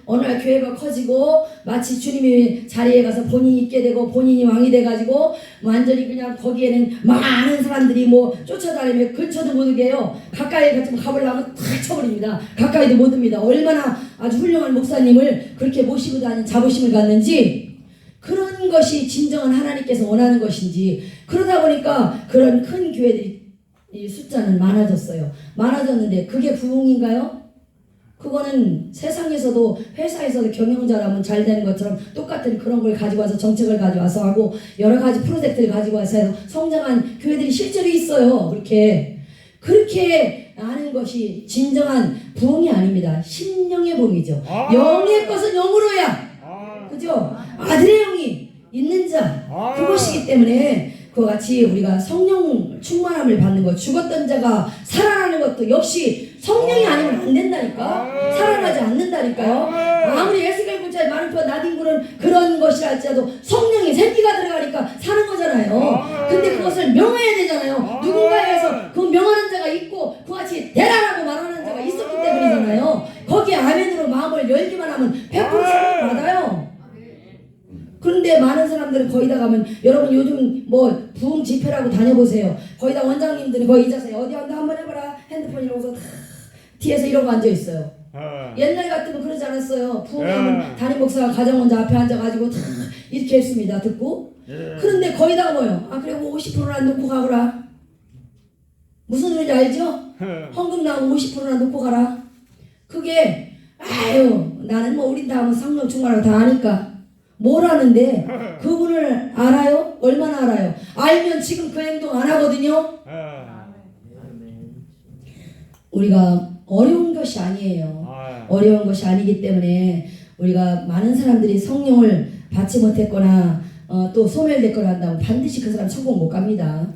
어느 날 교회가 커지고 마치 주님이 자리에 가서 본인이 있게 되고 본인이 왕이 돼가지고 완전히 그냥 거기에는 많은 사람들이 뭐 쫓아다니며 근처도 못 오게요. 가까이 같은 가보려면 다 쳐버립니다. 가까이도 못 옵니다. 얼마나 아주 훌륭한 목사님을 그렇게 모시고 다니는 자부심을 갖는지 그런 것이 진정한 하나님께서 원하는 것인지 그러다 보니까 그런 큰 교회들이 숫자는 많아졌어요. 많아졌는데 그게 부흥인가요? 그거는 세상에서도 회사에서도 경영자라면 잘 되는 것처럼 똑같은 그런 걸 가지고 와서 정책을 가져와서 하고 여러 가지 프로젝트를 가지고 와서 해서 성장한 교회들이 실제로 있어요. 그렇게 하는 것이 진정한 부흥이 아닙니다. 심령의 부흥이죠. 영의 것은 영으로야. 그죠? 아들의 영이 있는 자 그것이기 때문에 그와 같이 우리가 성령 충만함을 받는 것 죽었던 자가 살아나는 것도 역시 성령이 아니면 안 된다니까. 살아나지 않는다니까요. 아무리 에스겔 군자의 마른파 나딘굴은 그런 것이라 할지라도 성령이 생기가 들어가니까 사는 거잖아요. 근데 그것을 명해야 되잖아요. 누군가에서 그 명하는 자가 있고 그같이 되라라고 말하는 자가 있었기 때문이잖아요. 거기에 아멘으로 마음을 열기만 하면 100% 성령 받아요. 그런데 많은 사람들은 거의 다 가면 여러분 요즘 뭐 부흥 집회라고 다녀보세요. 거의 다 원장님들이 거의 이 자세에 어디 한다 한번 해봐라 핸드폰 이러고서 다 뒤에서 이러고 앉아있어요. 옛날 같으면 그러지 않았어요. 부흥하면 담임 목사가 가정원자 앞에 앉아가지고 다 이렇게 했습니다. 듣고 그런데 거의 다 뭐요? 그래 50%나 놓고 가거라. 무슨 소리인지 알죠? 헌금 나오고 50%나 놓고 가라. 그게 나는 뭐 우린 다 성령 충만하고 다 아니까 뭘 아는데 그분을 알아요? 얼마나 알아요? 알면 지금 그 행동 안 하거든요. 우리가 어려운 것이 아니에요. 어려운 것이 아니기 때문에 우리가 많은 사람들이 성령을 받지 못했거나 또 소멸됐거나 한다면 반드시 그 사람 천국 못 갑니다.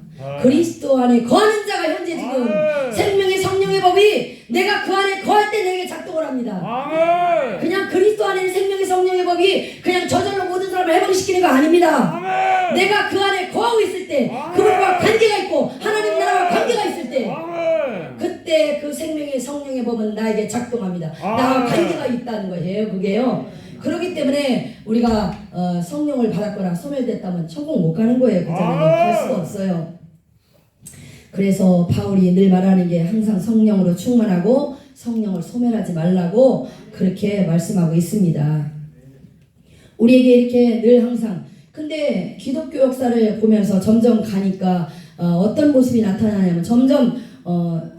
그리스도 안에 거하는 자가 현재 지금 생명의 성령의 법이 내가 그 안에 거할 때 내게 작동을 합니다. 그냥 그리스도 안에 생명의 성령의 법이 그냥 저절로 모든 사람을 해방시키는 거 아닙니다. 내가 그 안에 거하고 있을 때 그분과 관계가 있고 하나님 나라와 관계가 있을 때 그때 그 생명의 성령의 법은 나에게 작동합니다. 나와 관계가 있다는 거예요. 그게요. 그렇기 때문에 우리가 성령을 받았거나 소멸됐다면 천국 못 가는 거예요. 그 자리는 갈 수가 없어요. 그래서 바울이 늘 말하는 게 항상 성령으로 충만하고 성령을 소멸하지 말라고 그렇게 말씀하고 있습니다. 우리에게 이렇게 늘 항상 근데 기독교 역사를 보면서 점점 가니까 어떤 모습이 나타나냐면 점점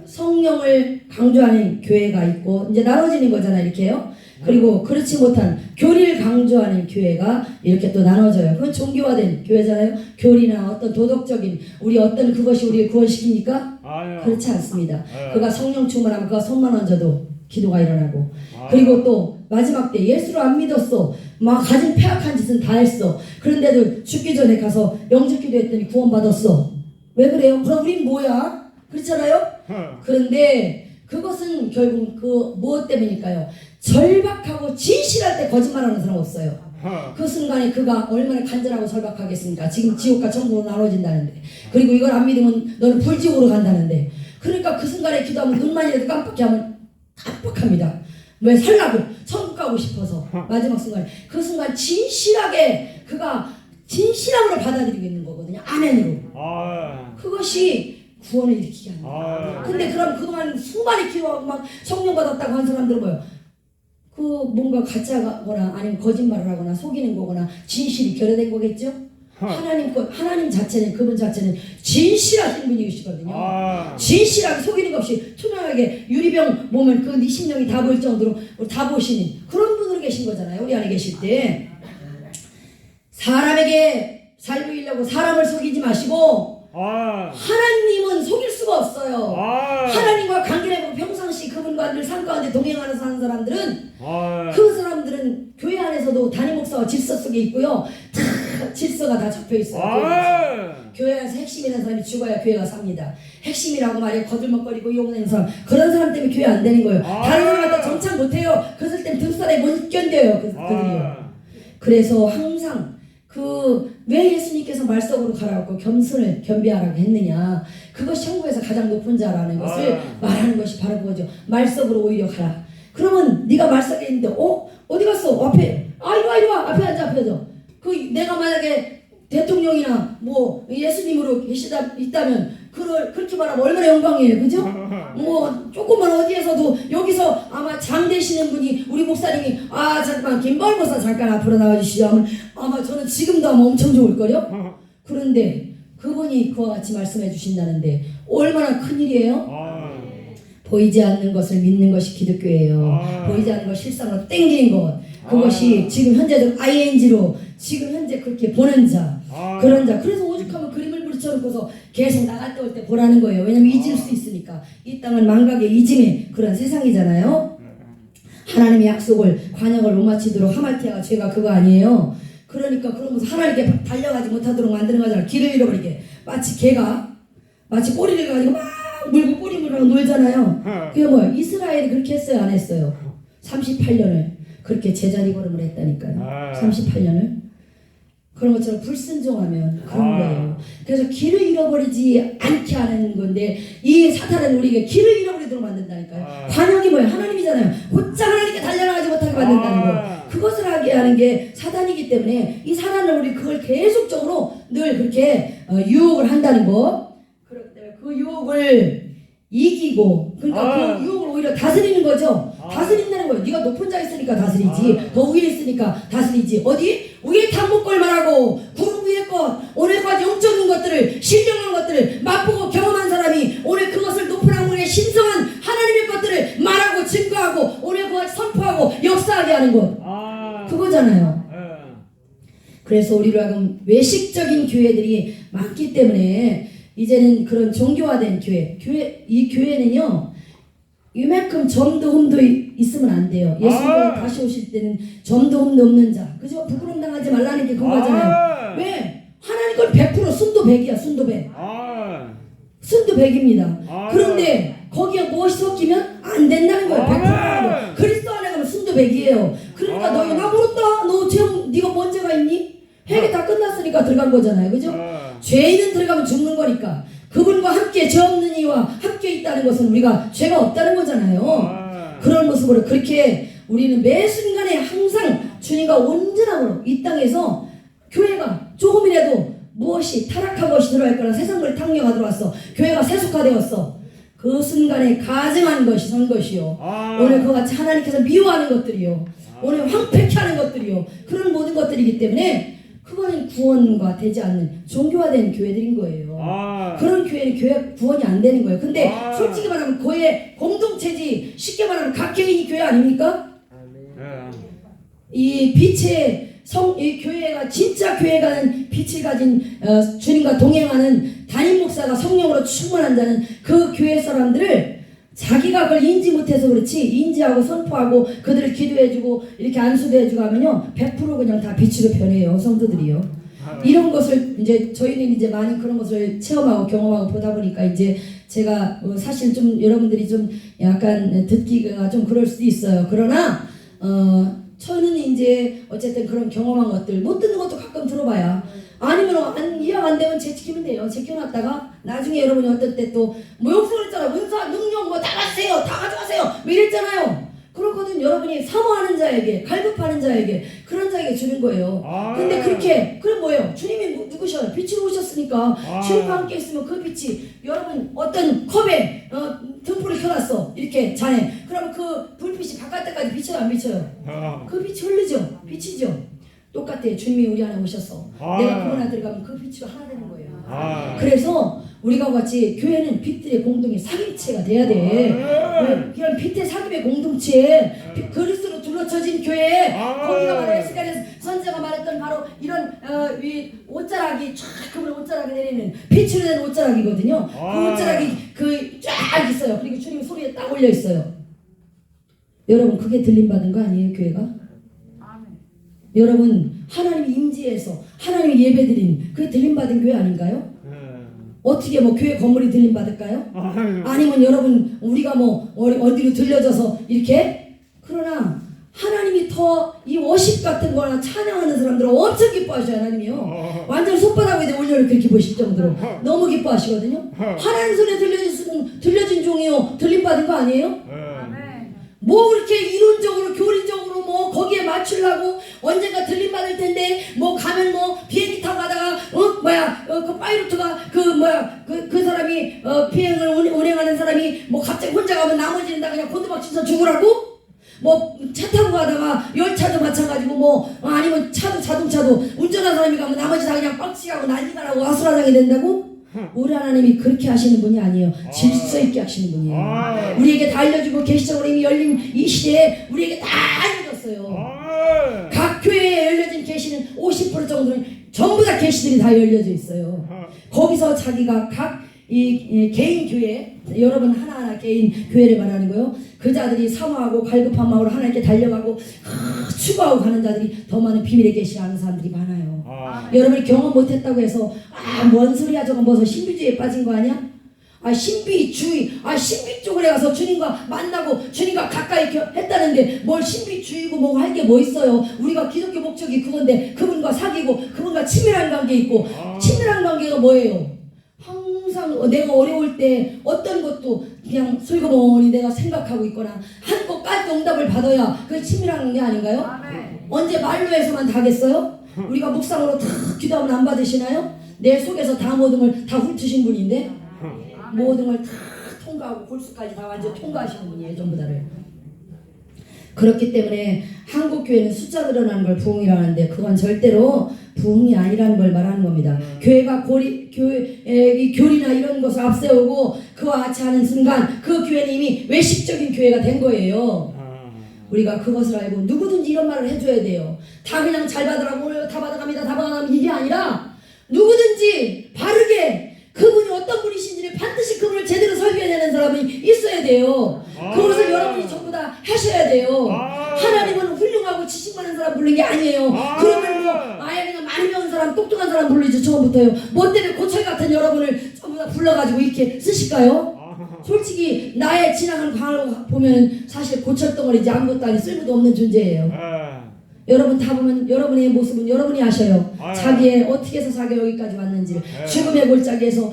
성령을 강조하는 교회가 있고 이제 나눠지는 거잖아요. 이렇게요. 그리고 그렇지 못한 교리를 강조하는 교회가 이렇게 또 나눠져요. 그건 종교화된 교회잖아요. 교리나 어떤 도덕적인 우리 어떤 그것이 우리를 구원시킵니까? 그렇지 않습니다. 그가 성령 충만하면 그가 손만 얹어도 기도가 일어나고 그리고 또 마지막 때 예수를 안 믿었어. 막 가진 폐악한 짓은 다 했어. 그런데도 죽기 전에 가서 영접기도 했더니 구원받았어. 왜 그래요? 그럼 우린 뭐야? 그렇잖아요? 그런데 그것은 결국 그 무엇 때문일까요? 절박하고 진실할 때 거짓말하는 사람 없어요. 그 순간에 그가 얼마나 간절하고 절박하겠습니까? 지금 지옥과 천국으로 나눠진다는데 그리고 이걸 안 믿으면 너는 불지옥으로 간다는데 그러니까 그 순간에 기도하면 눈만이라도 깜빡히 하면 깜빡합니다. 왜 살라고 천국 가고 싶어서 마지막 순간에 그 순간 진실하게 그가 진실함으로 받아들이고 있는 거거든요. 아멘으로. 그것이 구원을 일으키게 합니다. 근데 그럼 그동안 수많이 기도하고 막 성령 받았다고 한 사람들은 뭐예요? 그 뭔가 가짜거나 아니면 거짓말을 하거나 속이는 거거나 진실이 결여된 거겠죠? 하나님 자체는 그분 자체는 진실하신 분이시거든요. 진실하게 속이는 것 없이 투명하게 유리병 보면 그 심령이 다 보일 정도로 다 보시는 그런 분으로 계신 거잖아요. 우리 안에 계실 때 사람에게 잘 보이려고 사람을 속이지 마시고 하나님은 속일 수가 없어요. 하나님과 관계를 해보고 평상시 그분과 늘 삶 가운데 동행하는 사람들은 그 사람들은 교회 안에서도 담임 목사와 질서 속에 있고요. 질서가 다 적혀 있어요. 교회 안에서 핵심이라는 사람이 죽어야 교회가 삽니다. 핵심이라고 말해 거들먹거리고 욕내는 사람 그런 사람 때문에 교회 안 되는 거예요. 다른 사람 갖다 정착 못해요. 그들 때문에 등살에 못 견뎌요. 그들이요. 그래서 항상 왜 예수님께서 말석으로 가라고 겸손을 겸비하라고 했느냐 그것이 천국에서 가장 높은 자라는 것을 말하는 것이 바로 그거죠. 말석으로 오히려 가라. 그러면 네가 말석에 있는데 어디 갔어? 앞에 이리 와 앞에 앉아 내가 만약에 대통령이나 뭐 예수님으로 있다면 그렇게 말하면 얼마나 영광이에요. 그죠? 뭐 조금만 어디에서도 여기서 아마 장 되시는 분이 우리 목사님이 잠깐만 김바울 목사 잠깐 앞으로 나와주시죠 하면 아마 저는 지금도 아마 엄청 좋을걸요? 그런데 그분이 그와 같이 말씀해 주신다는데 얼마나 큰일이에요? 보이지 않는 것을 믿는 것이 기독교예요. 보이지 않는 걸 실상으로 땡기는 것 그것이 지금 현재도 ing로 지금 현재 그렇게 보는 자 그런 자 그래서 오죽하면 그림을 붙여놓고서 계속 나갈 때 올 때 보라는 거예요. 왜냐면 잊을 수 있으니까 이 땅은 망각의 잊음의 그런 세상이잖아요. 하나님의 약속을 관역을 못 마치도록 하말티아가 죄가 그거 아니에요. 그러니까 그러면서 하나님께 달려가지 못하도록 만드는 거잖아요. 길을 잃어버리게 마치 개가 마치 꼬리를 가지고 막 물고 꼬리 물고 놀잖아요. 그게 뭐예요? 이스라엘이 그렇게 했어요 안 했어요? 38년을 그렇게 제자리 걸음을 했다니까요. 38년을 그런 것처럼 불순종하면 그런 거예요. 그래서 길을 잃어버리지 않게 하는 건데 이 사탄은 우리에게 길을 잃어버리도록 만든다니까요. 관역이 뭐예요? 하나님이잖아요. 곧장 하나님께 달려나가지 못하게 만든다는 거. 그것을 하게 하는 게 사단이기 때문에 이 사단을 우리 그걸 계속적으로 늘 그렇게 유혹을 한다는 거. 그렇기 때문에 그 유혹을 이기고 그러니까 그 유혹을 오히려 다스리는 거죠. 다스린다는 거예요. 네가 높은 자 있으니까 다스리지. 더 위에 있으니까 다스리지. 어디? 위에 탐복걸 말하고 구름 위의 것 오늘까지 영적인 것들을 신령한 것들을 맛보고 경험한 사람이 오늘 그것을 높은 학문의 신성한 하나님의 것들을 말하고 증거하고 오늘 그걸 선포하고 역사하게 하는 것 그거잖아요. 그래서 우리로 하여금 외식적인 교회들이 많기 때문에 이제는 그런 종교화된 이 교회는요 이만큼 점도 흠도 있으면 안 돼요. 예수님이 다시 오실 때는 점도 흠도 없는 자 그죠? 부끄럼 당하지 말라는 게 그거잖아요. 왜? 하나님 건 100% 순도 100이야 순도 100 순도 100입니다. 그런데 거기에 무엇이 섞이면 안 된다는 거예요. 100% 그리스도 안에 가면 순도 100이에요. 그러니까 너희 나 물었다 너 지금 네가 뭔 죄가 있니? 회개 다 끝났으니까 들어간 거잖아요. 그죠? 죄인은 들어가면 죽는 거니까 그분과 함께 죄 없는 이와 함께 있다는 것은 우리가 죄가 없다는 거잖아요. 그런 모습으로 그렇게 우리는 매 순간에 항상 주님과 온전함으로 이 땅에서 교회가 조금이라도 무엇이 타락한 것이 들어갈 거나 세상을 탕령하 들어왔어. 교회가 세속화되었어. 그 순간에 가증한 것이 선 것이요. 아. 오늘 그와 같이 하나님께서 미워하는 것들이요. 오늘 황폐케 하는 것들이요. 그런 모든 것들이기 때문에 그거는 구원과 되지 않는 종교화된 교회들인 거예요. 아. 그런 교회는 교회 구원이 안 되는 거예요. 근데 아. 솔직히 말하면 교회 공동체지, 쉽게 말하면 각 개인이 교회 아닙니까? 예. 이 빛의 이 교회가 진짜 교회가 빛을 가진 주님과 동행하는 담임 목사가 성령으로 충만한 자는 그 교회 사람들을 자기가 그걸 인지 못해서 그렇지, 인지하고 선포하고 그들을 기도해주고 이렇게 안수도 해주고 하면요 100% 그냥 다 빛으로 변해요. 성도들이요. 이런 것을 이제 저희는 이제 많이 그런 것을 체험하고 경험하고 보다 보니까 이제 제가 사실 좀 여러분들이 좀 약간 듣기가 좀 그럴 수도 있어요. 그러나 저는 이제 어쨌든 그런 경험한 것들 못 듣는 것도 가끔 들어봐야 아니면 이해가 안 되면 제치키면 돼요. 제껴놨다가 나중에 여러분이 어떨 때 또 뭐 욕설했잖아. 은사 능력 뭐 다 가세요. 다 가져가세요. 뭐 이랬잖아요. 그렇거든. 여러분이 사모하는 자에게 갈급하는 자에게 그런 자에게 주는 거예요. 아. 근데 그렇게 그럼 뭐예요? 주님이 누구셔요? 빛으로 오셨으니까 아. 주님과 함께 있으면 그 빛이 여러분 어떤 컵에 등불을 켜놨어. 이렇게 잔에. 그러면 그 불빛이 바깥에까지 비쳐요 안 비쳐요? 아. 그 빛이 흐르죠. 빛이죠. 똑같아. 주님이 우리 안에 오셔서 아. 내가 그분 안에 들어가면 그 빛으로 하나 되는 거예요. 아. 그래서 우리가 같이 교회는 빛들의 공동의 사귐체가 돼야 돼. 그런 빛의 사귐의 공동체, 그리스도로 둘러쳐진 교회, 거기가 바로 에스겔의 선지자가 말했던 바로 이런 이 옷자락이 쫙 그걸 옷자락이 내리는 빛으로 된 옷자락이거든요. 그 옷자락이 그 쫙 있어요. 그리고 주님 소리에 딱 올려 있어요. 여러분 그게 들림 받은 거 아니에요, 교회가? 여러분 하나님이 임재해서 하나님이 예배드린 그게 들림 받은 교회 아닌가요? 어떻게 뭐 교회 건물이 들림 받을까요? 아니면 여러분 우리가 뭐 어디로 들려져서 이렇게? 그러나 하나님이 더 이 워십 같은 거나 찬양하는 사람들은 엄청 기뻐하셔요. 하나님이요. 완전 손바닥 위에 올려를 그렇게 보실 정도로 너무 기뻐하시거든요. 하나님 손에 들려진 종이요 들림 받은 거 아니에요? 뭐 그렇게 이론적으로 교리적으로 뭐 거기에 맞추려고 언젠가 들림 받을 텐데 뭐 가면 뭐 비행기 타고 가다가 그 파이로트가 그 사람이 비행을 운행하는 사람이 뭐 갑자기 혼자 가면 나머지는 다 그냥 곤두박 쳐서 죽으라고? 뭐 차 타고 가다가 열차도 마찬가지고 뭐 아니면 차도 자동차도 운전한 사람이 가면 나머지 다 그냥 빡치고 난리가 나고 아수라장이 된다고? 우리 하나님이 그렇게 하시는 분이 아니에요. 질서 있게 하시는 분이에요. 우리에게 다 알려주고 계시적으로 이미 열린 이 시대에 우리에게 다 알려졌어요. 각 교회에 열려진 계시는 50% 정도는 전부 다 계시들이 다 열려져 있어요. 거기서 자기가 각 이 개인 교회, 여러분 하나하나 개인 교회를 말하는 거요. 그 자들이 사모하고 갈급한 마음으로 하나님께 달려가고 추구하고 가는 자들이 더 많은 비밀의 계시를 아는 사람들이 많아요. 여러분이 경험 못했다고 해서 뭔 소리야 저건 뭐서 신비주의에 빠진 거 아니야? 신비주의, 신비 쪽으로 가서 주님과 만나고 주님과 가까이 했다는데 뭘 신비주의고 뭐 할 게 뭐 있어요? 우리가 기독교 목적이 그건데 그분과 사귀고 그분과 친밀한 관계 있고 친밀한 관계가 뭐예요? 항상 내가 어려울 때 어떤 것도 그냥 슬그머니 내가 생각하고 있거나 한 것까지 응답을 받아야 그게 친밀한 게 아닌가요? 언제 말로 해서만 다 하겠어요? 우리가 묵상으로 다 기도하면 안 받으시나요? 내 속에서 다 모든 걸 다 훑으신 분인데 모든 걸 다 통과하고 골수까지 다 완전 통과하시는 분이에요. 전부 다를. 그렇기 때문에 한국 교회는 숫자 늘어나는 걸 부흥이라는데 그건 절대로 부흥이 아니라는 걸 말하는 겁니다. 교회가 교리나 이런 것을 앞세우고 그와 같이 하는 순간 그 교회는 이미 외식적인 교회가 된 거예요. 우리가 그것을 알고 누구든지 이런 말을 해줘야 돼요. 다 그냥 잘 받으라고 오늘 다 받아갑니다. 다 받아갑니다. 이게 아니라 누구든지 바르게 그분이 어떤 분이신지를 반드시 그분을 제대로 설교해내는 사람이 있어야 돼요. 그것을 여러분이 전부 다 하셔야 돼요. 하나님은 훌륭하고 지식 많은 사람 부르는 게 아니에요. 그러면 뭐 아예 그냥 많이 배운 사람 똑똑한 사람 부르죠. 처음부터요. 뭐 때문에 고철 같은 여러분을 전부 다 불러가지고 이렇게 쓰실까요? 솔직히 나의 지나가는 광을 보면 사실 고철덩어리지 아무것도 아닌 쓸모도 없는 존재예요. 여러분 다 보면 여러분의 모습은 여러분이 아셔요. 자기의 어떻게 해서 자기가 여기까지 왔는지를. 죽음의 골짜기에서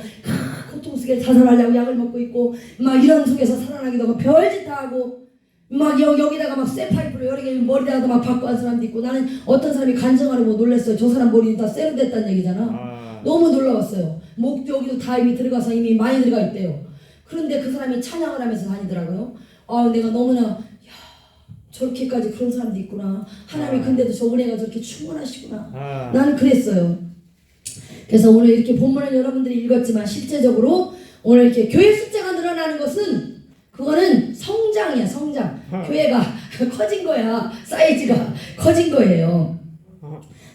고통 속에 자살하려고 약을 먹고 있고 막 이런 속에서 살아나기도 하고 별짓 다 하고 막 여기다가 막 쇠파이프로 여러 개 머리다가도 막 받고 한 사람도 있고 나는 어떤 사람이 간증하려고 놀랬어요. 저 사람 머리는 다 쇠로 됐다는 얘기잖아. 너무 놀라웠어요. 목 여기도 다 이미 들어가서 이미 많이 들어가 있대요. 그런데 그 사람이 찬양을 하면서 다니더라고요. 아, 내가 너무나 야, 저렇게까지 그런 사람도 있구나. 하나님이 근데도 저 은혜가 저렇게 충분하시구나. 나는 그랬어요. 그래서 오늘 이렇게 본문을 여러분들이 읽었지만 실제적으로 오늘 이렇게 교회 숫자가 늘어나는 것은 그거는 성장이야, 성장. 교회가 커진 거야. 사이즈가 커진 거예요.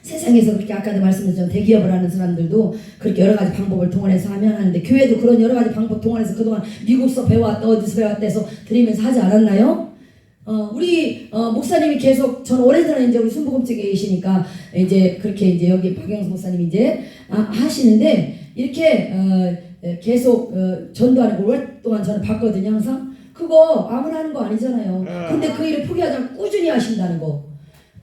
세상에서 그렇게 아까도 말씀드렸지만 대기업을 하는 사람들도 그렇게 여러 가지 방법을 동원해서 하면 하는데 교회도 그런 여러 가지 방법 동원해서 그동안 미국서 배워왔다 어디서 배워왔다 해서 드리면서 하지 않았나요? 우리 목사님이 계속 저는 오래전에 이제 우리 순복음 쪽에 계시니까 이제 그렇게 이제 여기 박영수 목사님이 이제 하시는데 이렇게 계속 전도하는 걸 오랫동안 저는 봤거든요. 항상 그거 아무나 하는 거 아니잖아요. 근데 그 일을 포기하지 않고 꾸준히 하신다는 거.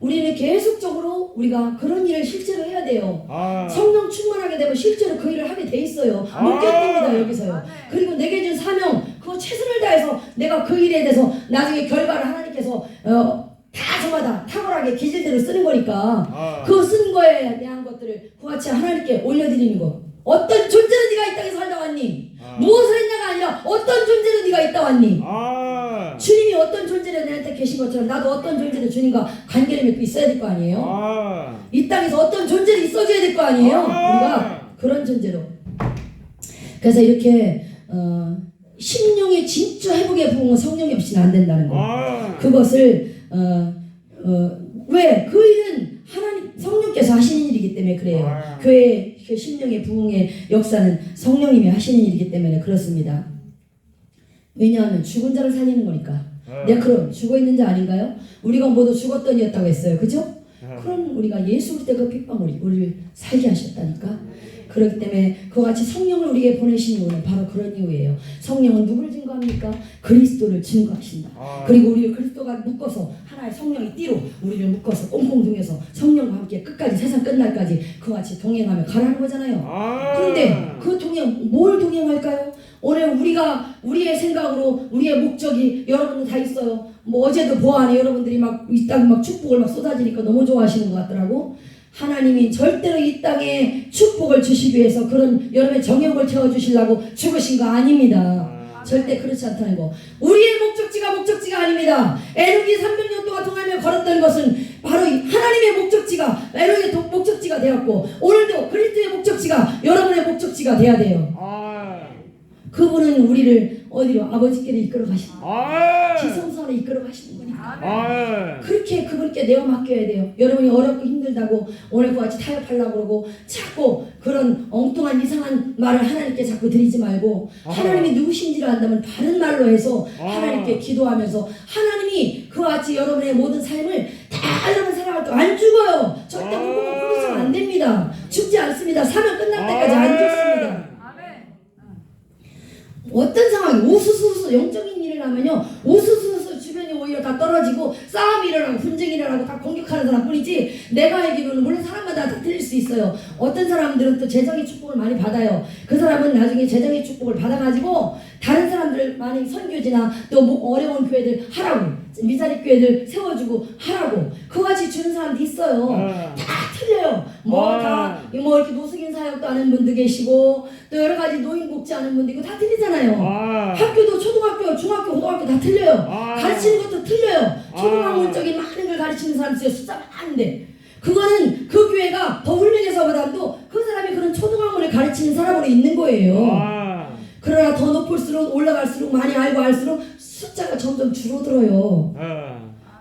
우리는 계속적으로 우리가 그런 일을 실제로 해야 돼요. 성령 충만하게 되면 실제로 그 일을 하게 돼 있어요. 느꼈답니다 여기서요. 그리고 내게 준 사명 그거 최선을 다해서 내가 그 일에 대해서 나중에 결과를 하나님께서 다 저마다 탁월하게 기질대로 쓰는 거니까 그 쓴 거에 대한 것들을 그같이 하나님께 올려드리는 거. 어떤 존재로 네가 이 땅에 살다 왔니? 무엇을 했냐가 아니라 어떤 존재로 네가 있다 왔니? 주님이 어떤 존재로 내한테 계신 것처럼 나도 어떤 존재로 주님과 관계를 맺고 있어야 될 거 아니에요? 이 땅에서 어떤 존재로 있어줘야 될 거 아니에요? 우리가 그런 존재로. 그래서 이렇게 심령의 진짜 회복의 부흥은 성령이 없이는 안 된다는 거. 그것을 왜? 그 일은 하나님 성령께서 하시는 일이기 때문에 그래요. 교회의 그 심령의 부흥의 역사는 성령님이 하시는 일이기 때문에 그렇습니다. 왜냐하면 죽은 자를 살리는 거니까. 내가 그럼 죽어 있는 자 아닌가요? 우리가 모두 죽었더니였다고 했어요. 그죠? 그럼 우리가 예수 그리스도의 그 핏방울이 우리를 살게 하셨다니까. 그렇기 때문에 그와 같이 성령을 우리에게 보내신 이유는 바로 그런 이유예요. 성령은 누구를 증거합니까? 그리스도를 증거하신다. 그리고 우리를 그리스도가 묶어서 하나의 성령의 띠로 우리를 묶어서 꽁꽁 동여서 성령과 함께 끝까지 세상 끝날까지 그와 같이 동행하며 가라는 거잖아요. 그런데 그 동행 뭘 동행할까요? 오늘 우리가 우리의 생각으로 우리의 목적이 여러분들 다 있어요. 뭐 어제도 보아하니 여러분들이 막 이 땅 막 축복을 막 쏟아지니까 너무 좋아하시는 것 같더라고. 하나님이 절대로 이 땅에 축복을 주시기 위해서 그런 여러분의 정욕을 채워주시려고 죽으신 거 아닙니다. 절대 그렇지 않다는 거. 우리의 목적지가 아닙니다. 에녹이 300년 동안 동하며 걸었던 것은 바로 하나님의 목적지가 에녹의 목적지가 되었고 오늘도 그리스도의 목적지가 여러분의 목적지가 돼야 돼요. 그분은 우리를 어디로 아버지께로 이끌어 가신다. 지성선에 이끌어 가시는 거니까. 그렇게 그분께 내어 맡겨야 돼요. 여러분이 어렵고 힘들다고 오늘 그같이 타협하려고 그러고 자꾸 그런 엉뚱한 이상한 말을 하나님께 자꾸 드리지 말고 하나님이 누구신지를 안다면 다른 말로 해서 하나님께 기도하면서 하나님이 그같이 여러분의 모든 삶을 다 여러분 생각할 때 안 죽어요. 절대 물고만 풀어서는 안 됩니다. 죽지 않습니다. 사명 끝날 때까지 안 죽습니다. 어떤 상황이 우수수수 영적인 일을 하면요 우수수수 주변이 오히려 다 떨어지고 싸움이 일어나고 분쟁이 일어나고 다 공격하는 사람뿐이지 내가 알기로는 물론 사람마다 다 틀릴 수 있어요. 어떤 사람들은 또 재정의 축복을 많이 받아요. 그 사람은 나중에 재정의 축복을 받아가지고 다른 사람들 많이 선교지나 또 뭐 어려운 교회들 하라고 미사리 교회들 세워주고 하라고 그같이 주는 사람도 있어요. 다 틀려요. 뭐 이렇게 노숙인 사역도 하는 분도 계시고 또 여러 가지 노인복지 하는 분도 있고 다 틀리잖아요. 학교도 초등학교, 중학교, 고등학교 다 틀려요. 가르치는 것도 틀려요. 초등학문적인 많은 걸 가르치는 사람 있어요. 숫자 많은데 그거는 그 교회가 더 훌륭해서보다도 그 사람이 그런 초등학문을 가르치는 사람으로 있는 거예요. 그러나 더 높을수록 올라갈수록 많이 알고 할수록 숫자가 점점 줄어들어요.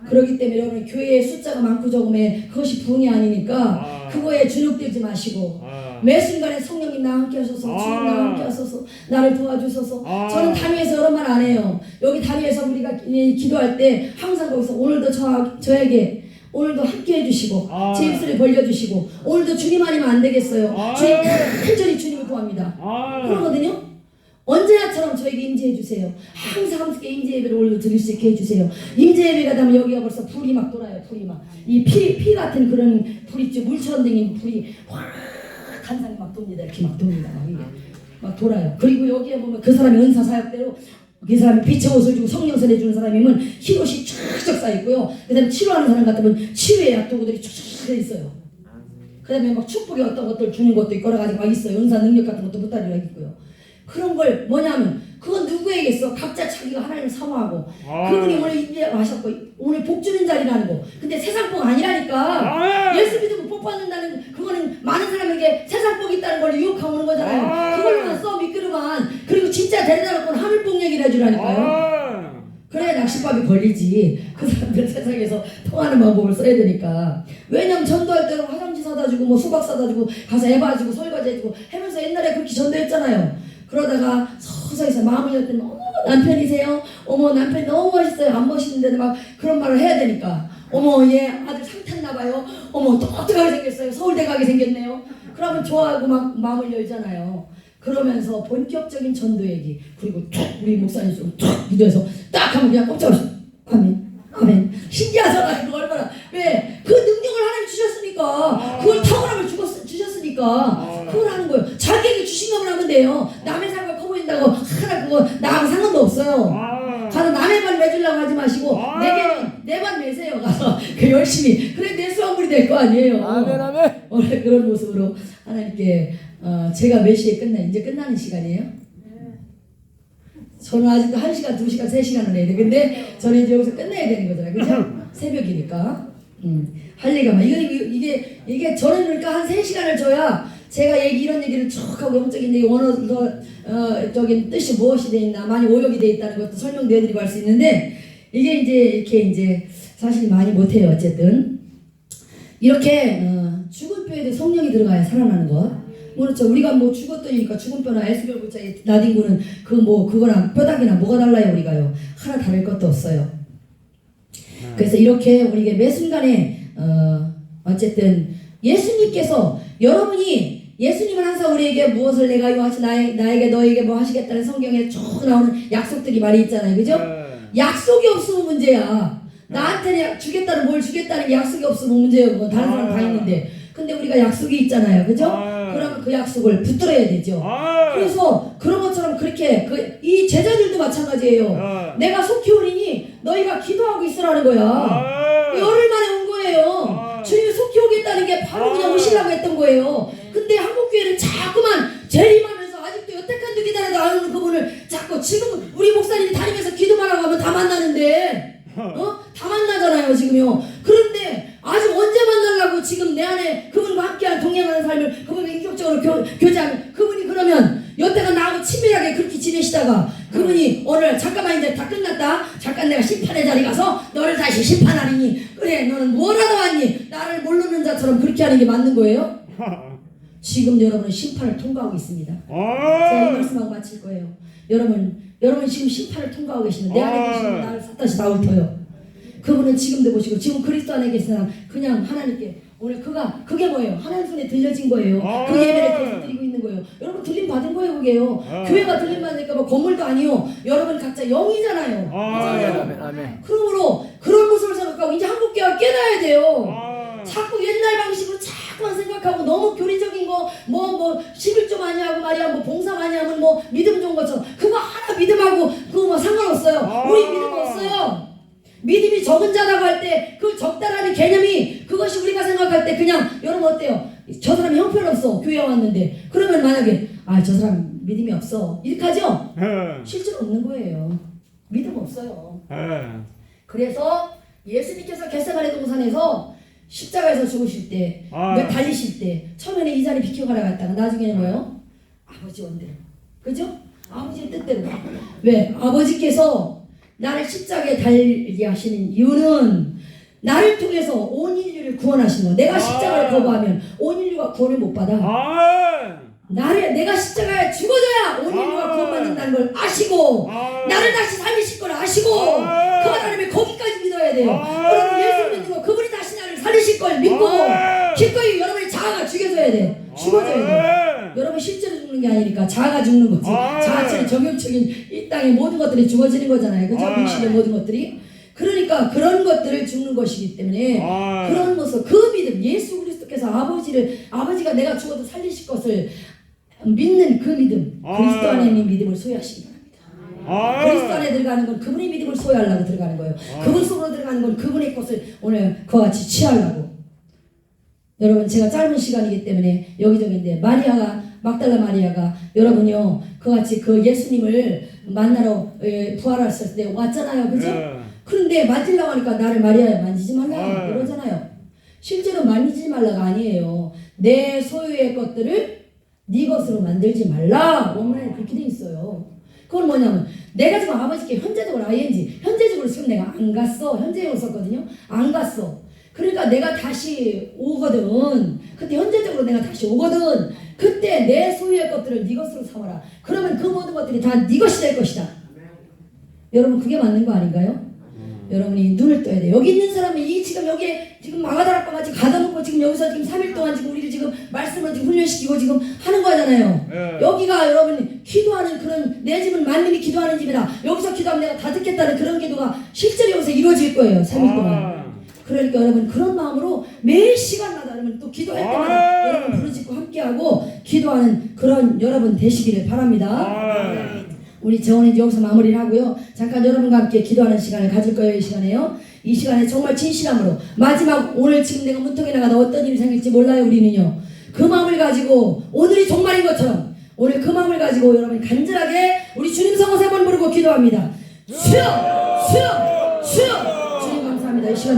그렇기 때문에 여러분 교회의 숫자가 많고 적음에 그것이 부흥이 아니니까 그거에 주눅들지 마시고 매 순간에 성령님 나와 함께 하셔서 주님 나와 함께 하셔서 나를 도와주셔서 저는 단위에서 여러 말 안 해요. 여기 단위에서 우리가 기도할 때 항상 거기서 오늘도 저에게 오늘도 함께 해주시고 제 입술을 벌려주시고 오늘도 주님 아니면 안 되겠어요. 주님 간절히 주님을 구합니다. 그러거든요. 언제나처럼 저에게 임재해 주세요. 항상 함께 임재 예배를 올려 드릴 수 있게 해주세요. 임재 예배가 되면 여기가 벌써 불이 막 돌아요. 불이 막 이 피 같은 그런 불이 있죠. 물처럼 생긴 불이 확 간상이 막 돕니다. 이렇게 막 돕니다. 막 이게 막 돌아요. 그리고 여기에 보면 그 사람이 은사 사역대로 그 사람이 빛의 옷을 주고 성령선 해주는 사람이면 흰옷이 쫙쫙 쌓여있고요. 그 다음에 치료하는 사람 같으면 치유의 약도구들이 쫙쫙 있어요. 그 다음에 막 축복의 어떤 것들 주는 것도 있고 여러 가지 막 있어요. 은사 능력 같은 것도 보따리가 있고요. 그런 걸 뭐냐면 그건 누구에겠어? 각자 자기가 하나님을 사모하고 그분이 오늘 인정하셨고 오늘 복 주는 자리라는 거. 근데 세상 복 아니라니까. 예수 믿으면 복 받는다는 그거는 많은 사람에게 세상 복이 있다는 걸 유혹하고 오는 거잖아요. 그걸로만 써 믿기로만. 그리고 진짜 데려다 놓고는 하늘 복 얘기를 해주라니까요. 그래야 낚싯밥이 걸리지. 그 사람들 세상에서 통하는 방법을 써야 되니까. 왜냐면 전도할 때는 화장지 사다 주고 뭐 수박 사다 주고 가서 애 봐주고 설거지 해주고 하면서 옛날에 그렇게 전도했잖아요. 그러다가 서서히 마음을 열더니 어머 남편이세요? 어머 남편이 너무 멋있어요. 안 멋있는데도 막 그런 말을 해야 되니까 어머 얘 아들 상 탔나 봐요. 어머 똑똑하게 생겼어요. 서울대 가게 생겼네요. 그러면 좋아하고 막 마음을 열잖아요. 그러면서 본격적인 전도 얘기 그리고 툭 우리 목사님 툭 기도해서 딱 하면 그냥 깜짝 놀랐어. 아멘 아멘. 신기하잖아요. 그거 얼마나. 왜? 그 능력을 하나님 주셨으니까 그걸 탁월함을 주셨으니까 그걸 하는 거예요. 자기에게 주신 것만 하면 돼요. 남의 삶을 커 보인다고 하나 그거 나하고 상관도 없어요. 가서 남의 반 매주려고 하지 마시고 내 반 매세요. 가서 그 열심히. 그래 내 수확물이 될 거 아니에요. 아멘 아멘. 오늘 그런 모습으로 하나님께 제가 몇 시에 이제 끝나는 시간이에요? 저는 아직도 1시간, 2시간, 3시간을 해야 돼. 근데 저는 이제 여기서 끝내야 되는 거잖아요. 그죠? 새벽이니까. 할 얘기가 막. 이게 저는 그러니까 한 3시간을 줘야 제가 이런 얘기를 쭉 하고 영적인 얘기, 원어적인 뜻이 무엇이 돼 있나, 많이 오역이 돼 있다는 것도 설명드리고 할 수 있는데, 이게 이제 사실 많이 못해요. 어쨌든. 이렇게, 죽은 뼈에도 성령이 들어가야 살아나는 것. 그렇죠. 우리가 뭐 죽었더니까 죽은 뼈나 에스겔 골짜기 나뒹구는 그거랑 뼈다귀나 뭐가 달라요 우리가요. 하나 다를 것도 없어요. 그래서 이렇게 우리에게 매 순간에 어쨌든 예수님께서 여러분이 예수님은 항상 우리에게 무엇을 내가 요하시 나에게 너에게 뭐 하시겠다는 성경에 쭉 나오는 약속들이 많이 있잖아요. 그죠? 약속이 없으면 문제야. 나한테 주겠다는 뭘 주겠다는 게 약속이 없으면 문제예요. 뭐 다른 사람 다 있는데. 근데 우리가 약속이 있잖아요. 그죠? 그러면 그 약속을 붙들어야 되죠. 그래서 그런 것처럼 그렇게 이 제자들도 마찬가지예요. 내가 속히 오리니 너희가 기도하고 있으라는 거야. 열흘 만에 온 거예요. 주님이 속히 오겠다는 게 바로 그냥 오시려고 했던 거예요. 근데 한국교회는 자꾸만 재림하면서 아직도 여태까지도 기다려도 안 오는 그분을 자꾸 지금 우리 목사님이 다니면서 기도만 하고 하면 다 만나는데 다 만나잖아요 지금요. 그런데 아직 언제 만나려고 지금 내 안에 그분과 함께하는 동행하는 삶을 그분과 인격적으로 교제하는 그분이 그러면 여태가 나하고 친밀하게 그렇게 지내시다가 그분이 오늘 잠깐만 이제 다 끝났다. 잠깐 내가 심판의 자리 가서 너를 다시 심판하리니 그래 너는 뭐라도 왔니? 나를 모르는 자처럼 그렇게 하는 게 맞는 거예요? 지금 여러분은 심판을 통과하고 있습니다. 제가 이 말씀하고 마칠 거예요. 여러분 지금 심판을 통과하고 계시는 내 안에 계시는 나를 다시 나올터요. 그분은 지금도 보시고 지금 그리스도 안에 계신 사람 그냥 하나님께 오늘 그게 뭐예요? 하나님 손에 들려진 거예요. 그 예배를 계속 드리고 있는 거예요. 여러분 들림 받은 거예요 그게요. 교회가 들림 받으니까 뭐 건물도 아니요. 여러분 각자 영이잖아요. 아멘. 그러므로 그런 모습을 생각하고 이제 한국교회가 깨달아야 돼요. 자꾸 옛날 방식으로 자꾸만 생각하고 너무 교리적인 거 뭐 11조 많이 하고 말이야 뭐 봉사 많이 하면 뭐 믿음 좋은 것처럼 그거 하나 믿음하고 그거 뭐 상관없어요. 우리 믿음 없어요. 믿음이 적은 자라고 할 때 그 적다라는 개념이 그것이 우리가 생각할 때 그냥 여러분 어때요? 저 사람이 형편없어 교회 왔는데 그러면 만약에 저 사람 믿음이 없어 이렇게 하죠? 실제로 없는 거예요. 믿음 없어요. 그래서 예수님께서 겟세마네 동산에서 십자가에서 죽으실 때 달리실 때 처음에는 이 자리 비켜가라 갔다가 나중에는 뭐예요? 아버지 원대로 그죠? 아버지의 뜻대로 왜? 아버지께서 나를 십자가에 달리게 하시는 이유는 나를 통해서 온 인류를 구원하시는 거. 내가 십자가를 거부하면 온 인류가 구원을 못 받아. 내가 십자가에 죽어져야 온 인류가 구원받는다는 걸 아시고 나를 다시 살리실 걸 아시고 그 하나님의 거기까지 믿어야 돼요. 여러분 예수 믿는 거 그분이 다시 나를 살리실 걸 믿고 기꺼이 여러분의 자아가 죽여져야 돼. 죽어져야 돼. 여러분 실제로 죽는 게 아니니까 자아가 죽는 거지. 자아처럼 정욕적인 이 땅의 모든 것들이 죽어지는 거잖아요. 그죠? 물질의 모든 것들이. 그러니까 그런 것들을 죽는 것이기 때문에 그런 모습 그 믿음 예수 그리스도께서 아버지가 내가 죽어도 살리실 것을 믿는 그 믿음 그리스도 안에 있는 믿음을 소유하시기 바랍니다. 그리스도 안에 들어가는 건 그분의 믿음을 소유하려고 들어가는 거예요. 그분 속으로 들어가는 건 그분의 것을 오늘 그와 같이 취하려고. 여러분 제가 짧은 시간이기 때문에 여기저기인데 마리아가 막달라 마리아가 여러분요 그같이 그 예수님을 만나러 부활하셨을 때 왔잖아요, 그죠? 그런데 만지려고 하니까 나를 마리아야 만지지 말라 이러잖아요. 실제로 만지지 말라가 아니에요. 내 소유의 것들을 네 것으로 만들지 말라. 원문에 그렇게 돼 있어요. 그건 뭐냐면 내가 지금 아버지께 현재적으로 ing 현재적으로 지금 내가 안 갔어. 현재형을 썼거든요. 안 갔어. 그러니까 내가 다시 오거든. 그때 현재적으로 내가 다시 오거든. 그때 내 소유의 것들을 네 것으로 삼아라. 그러면 그 모든 것들이 다 네 것이 될 것이다. 여러분 그게 맞는 거 아닌가요? 여러분이 눈을 떠야 돼. 여기 있는 사람이 이 지금 여기에 지금 마가다락방아 지금 가둬놓고 지금 여기서 지금 3일 동안 지금 우리를 지금 말씀을 지금 훈련시키고 지금 하는 거잖아요. 여기가 여러분이 기도하는 그런 내 집은 만민이 기도하는 집이다. 여기서 기도하면 내가 다 듣겠다는 그런 기도가 실제로 여기서 이루어질 거예요. 3일 동안. 그러니까 여러분 그런 마음으로 매 시간마다 여러분 또 기도할 때마다 여러분 부르짖고 함께하고 기도하는 그런 여러분 되시기를 바랍니다. 우리 정원이 여기서 마무리를 하고요. 잠깐 여러분과 함께 기도하는 시간을 가질 거예요. 이 시간에요. 이 시간에 정말 진실함으로 마지막 오늘 지금 내가 문턱에 나가다 어떤 일이 생길지 몰라요. 우리는요. 그 마음을 가지고 오늘이 종말인 것처럼 오늘 그 마음을 가지고 여러분 간절하게 우리 주님 성호 3번 부르고 기도합니다. 주여 주여 주여 주님 감사합니다. 이 시간